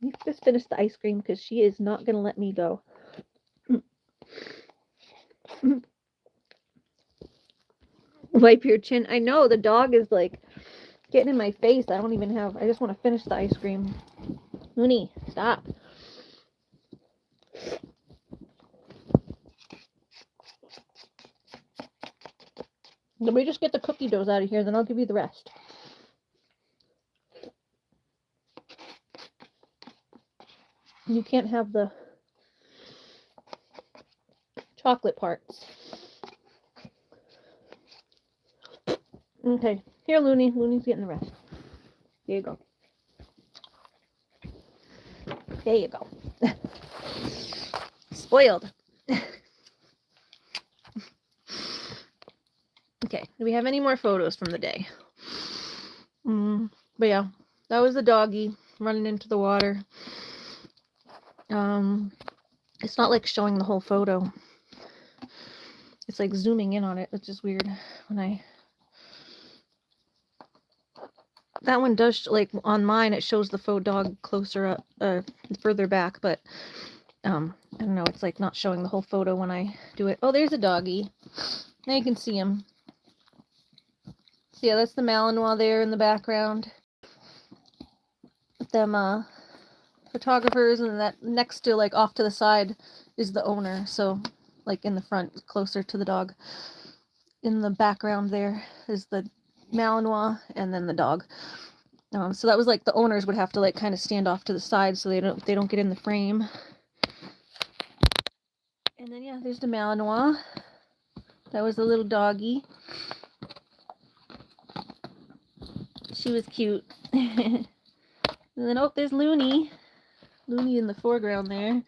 You just finish the ice cream because she is not going to let me go. Wipe your chin. I know the dog is like getting in my face. I just want to finish the ice cream. Looney, stop. Let me just get the cookie doughs out of here, then I'll give you the rest. You can't have the chocolate parts. Okay, here, Looney. Looney's getting the rest. There you go. There you go. Spoiled. Okay, do we have any more photos from the day? But yeah, that was the doggy running into the water. It's not like showing the whole photo. It's like zooming in on it. It's just weird when that one does, like on mine, it shows the faux dog closer up, further back, but I don't know, it's like not showing the whole photo when I do it. Oh, there's a doggy. Now you can see him. So yeah, that's the Malinois there in the background. Them photographers, and that next to, like off to the side, is the owner. So like in the front, closer to the dog. In the background there is the Malinois and then the dog. So that was like the owners would have to like kind of stand off to the side so they don't get in the frame. And then yeah, there's the Malinois. That was the little doggy. she was cute. And then, oh, there's Looney. Looney in the foreground there.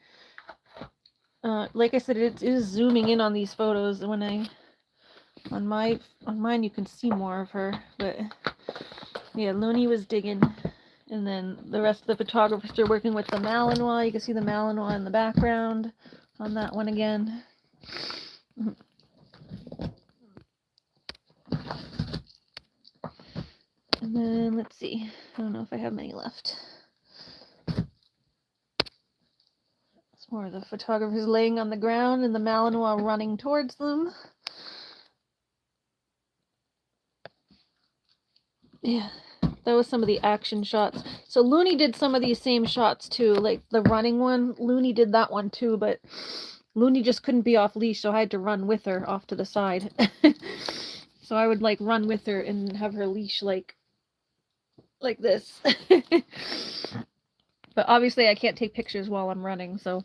Like I said, it is zooming in on these photos. When on mine you can see more of her, but yeah, Looney was digging, and then the rest of the photographers are working with the Malinois. You can see the Malinois in the background on that one again. And then let's see, I don't know if I have many left. It's more of the photographers laying on the ground and the Malinois running towards them. Yeah, that was some of the action shots. So Looney did some of these same shots too, like the running one. Looney did that one too, but Looney just couldn't be off leash, so I had to run with her off to the side. So I would like run with her and have her leash like this. But obviously I can't take pictures while I'm running, so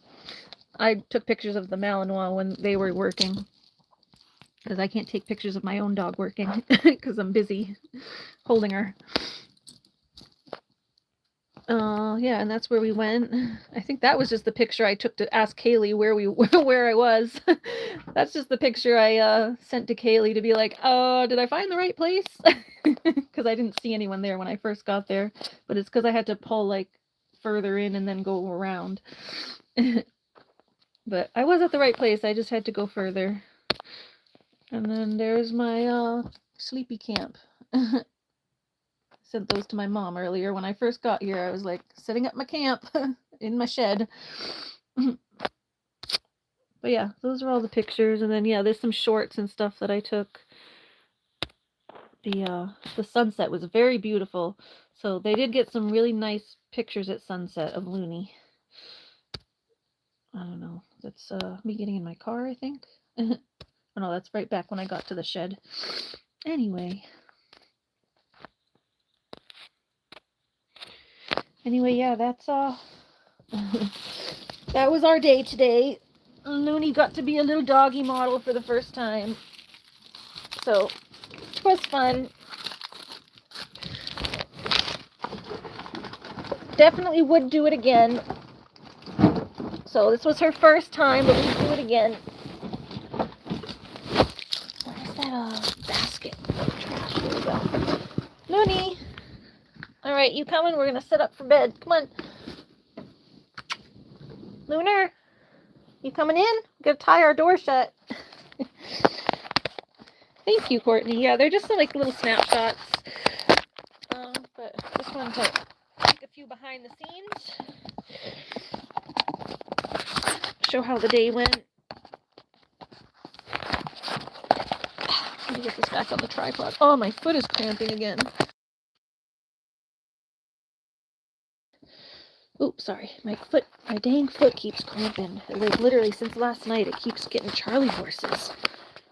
I took pictures of the Malinois when they were working. Because I can't take pictures of my own dog working because I'm busy holding her. Yeah, and that's where we went. I think that was just the picture I took to ask Kaylee where I was. That's just the picture I sent to Kaylee to be like, did I find the right place? Because I didn't see anyone there when I first got there, but it's because I had to pull like further in and then go around. But I was at the right place. I just had to go further. And then there's my sleepy camp. Sent those to my mom earlier. When I first got here, I was like setting up my camp in my shed. But yeah, those are all the pictures. And then yeah, there's some shorts and stuff that I took. The sunset was very beautiful. So they did get some really nice pictures at sunset of Looney. I don't know. That's me getting in my car, I think. Oh no, that's right back when I got to the shed. Anyway, yeah, that's that was our day today. Looney got to be a little doggy model for the first time, so it was fun. Definitely would do it again. So this was her first time, but we'd do it again. Where's that basket of trash? There we go. Looney! Alright, you coming? We're gonna set up for bed. Come on. Lunar, you coming in? We gotta tie our door shut. Thank you, Courtney. Yeah, they're just like little snapshots. But just wanted to take a few behind the scenes. Show how the day went. Let me get this back on the tripod. Oh, my foot is cramping again. Oops, sorry. My dang foot keeps cramping. Like literally since last night, it keeps getting Charlie horses.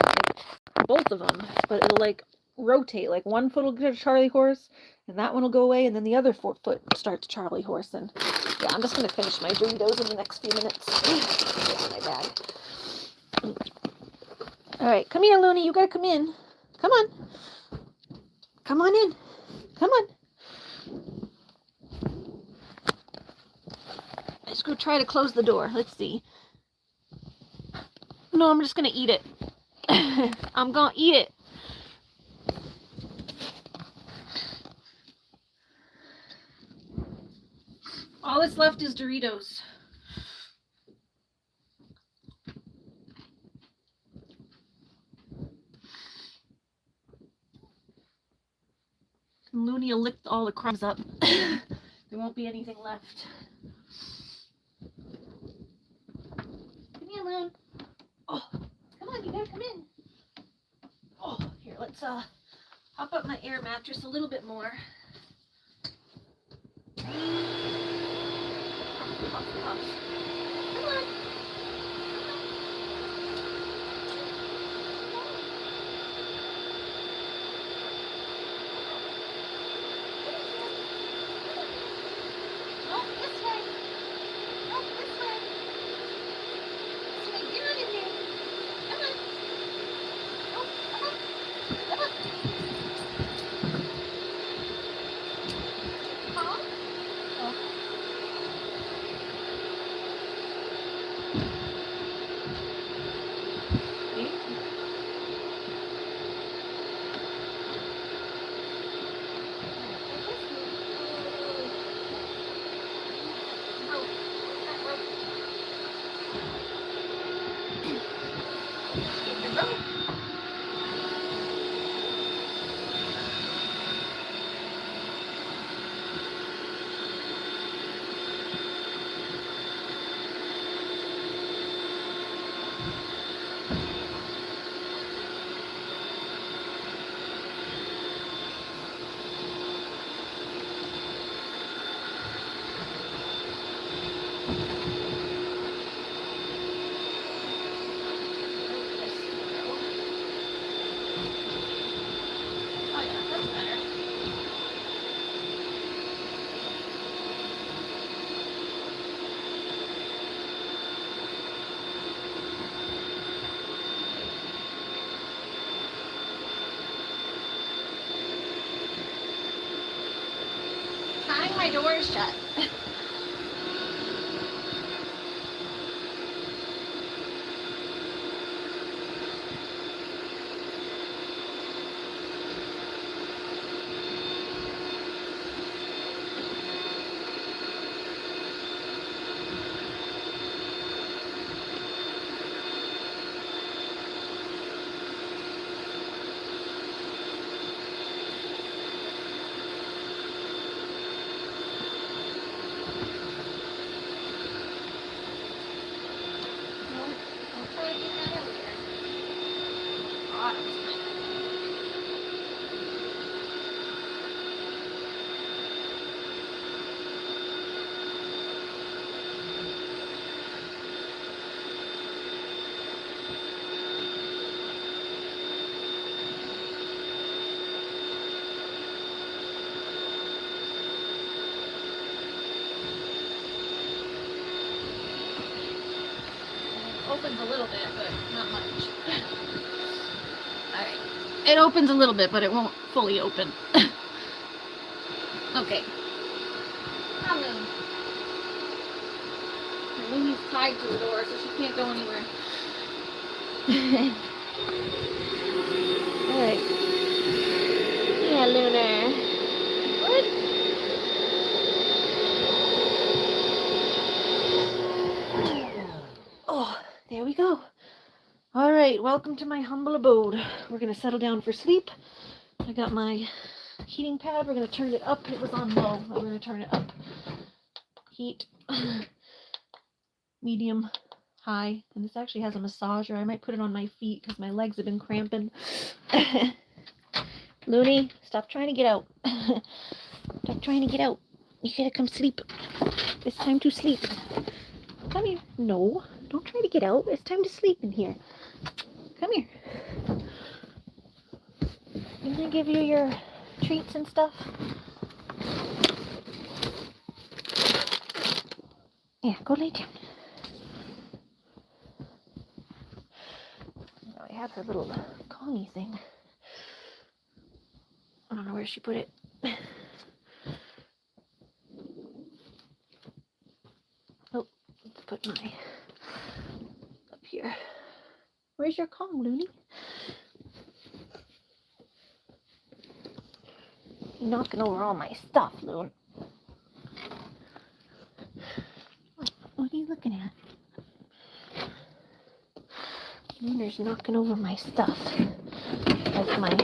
Like, both of them, but it'll like rotate. Like one foot will get a Charlie horse, and that one will go away, and then the other foot starts Charlie horse. And yeah, I'm just gonna finish my Doritos in the next few minutes. Get my bag. All right, come here, Looney. You gotta come in. Come on. Come on in. Come on. Let's go try to close the door. Let's see. No, I'm just gonna eat it. I'm gonna eat it. All that's left is Doritos. And Looney will lick all the crumbs up. There won't be anything left. Come here, Loon. Oh, come on, you gotta come in. Oh, here, let's hop up my air mattress a little bit more. Puff, puff, puff. Come on. tying my doors shut. Opens a little bit, but not much. Alright. It opens a little bit, but it won't fully open. Okay. Come Moon. Moon's tied to the door, so she can't go anywhere. Alright. Yeah, Lunar. What? Oh, there we go. All right, welcome to my humble abode. We're going to settle down for sleep. I got my heating pad. We're going to turn it up. It was on low. I'm going to turn it up. Heat. Medium. High. And this actually has a massager. I might put it on my feet because my legs have been cramping. Looney, stop trying to get out. Stop trying to get out. You gotta come sleep. It's time to sleep. Come here. No, don't try to get out. It's time to sleep in here. Come here. Didn't I give you your treats and stuff? Yeah, go lay down. Now I have her little Kongy thing. I don't know where she put it. Oh, let's put my up here. Where's your Kong, Looney? You're knocking over all my stuff, Loon. What are you looking at? Luner's knocking over my stuff. Like my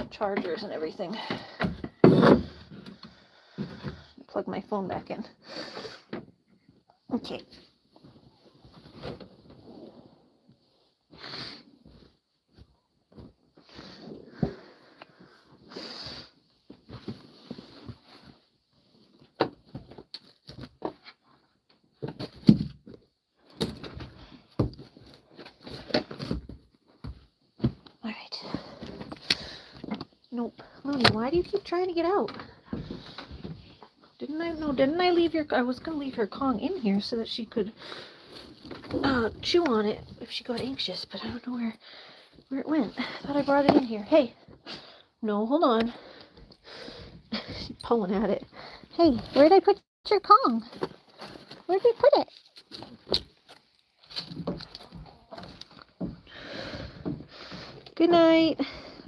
chargers and everything. Plug my phone back in. Okay. Nope. Looney, why do you keep trying to get out? Didn't I leave your, I was going to leave her Kong in here so that she could chew on it if she got anxious, but I don't know where it went. I thought I brought it in here. Hey. No, hold on. She's pulling at it. Hey, where did I put your Kong? Where did I put it? Good night.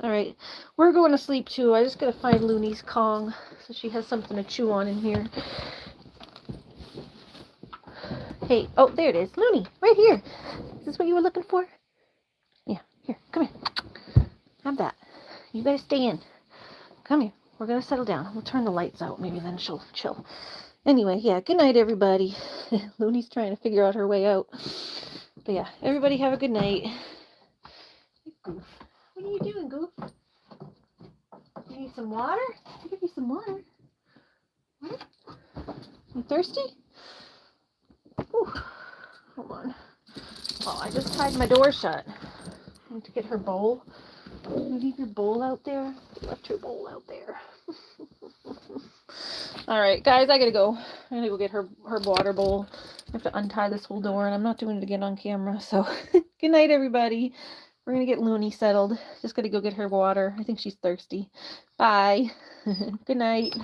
Alright, we're going to sleep too. I just gotta find Looney's Kong so she has something to chew on in here. Hey, oh, there it is. Looney, right here. Is this what you were looking for? Yeah, here, come here. Have that. You better stay in. Come here. We're gonna settle down. We'll turn the lights out. Maybe then she'll chill. Anyway, yeah, good night, everybody. Looney's trying to figure out her way out. But yeah, everybody have a good night. Goof. What are you doing, Goof? You need some water? I'll give you some water. What? You thirsty? Ooh. Hold on. Oh, I just tied my door shut. I need to get her bowl. You leave your bowl out there? You left your bowl out there. Alright, guys, I gotta go. I gotta go get her water bowl. I have to untie this whole door, and I'm not doing it again on camera, so good night, everybody. We're gonna get Looney settled. Just gotta go get her water. I think she's thirsty. Bye. Good night.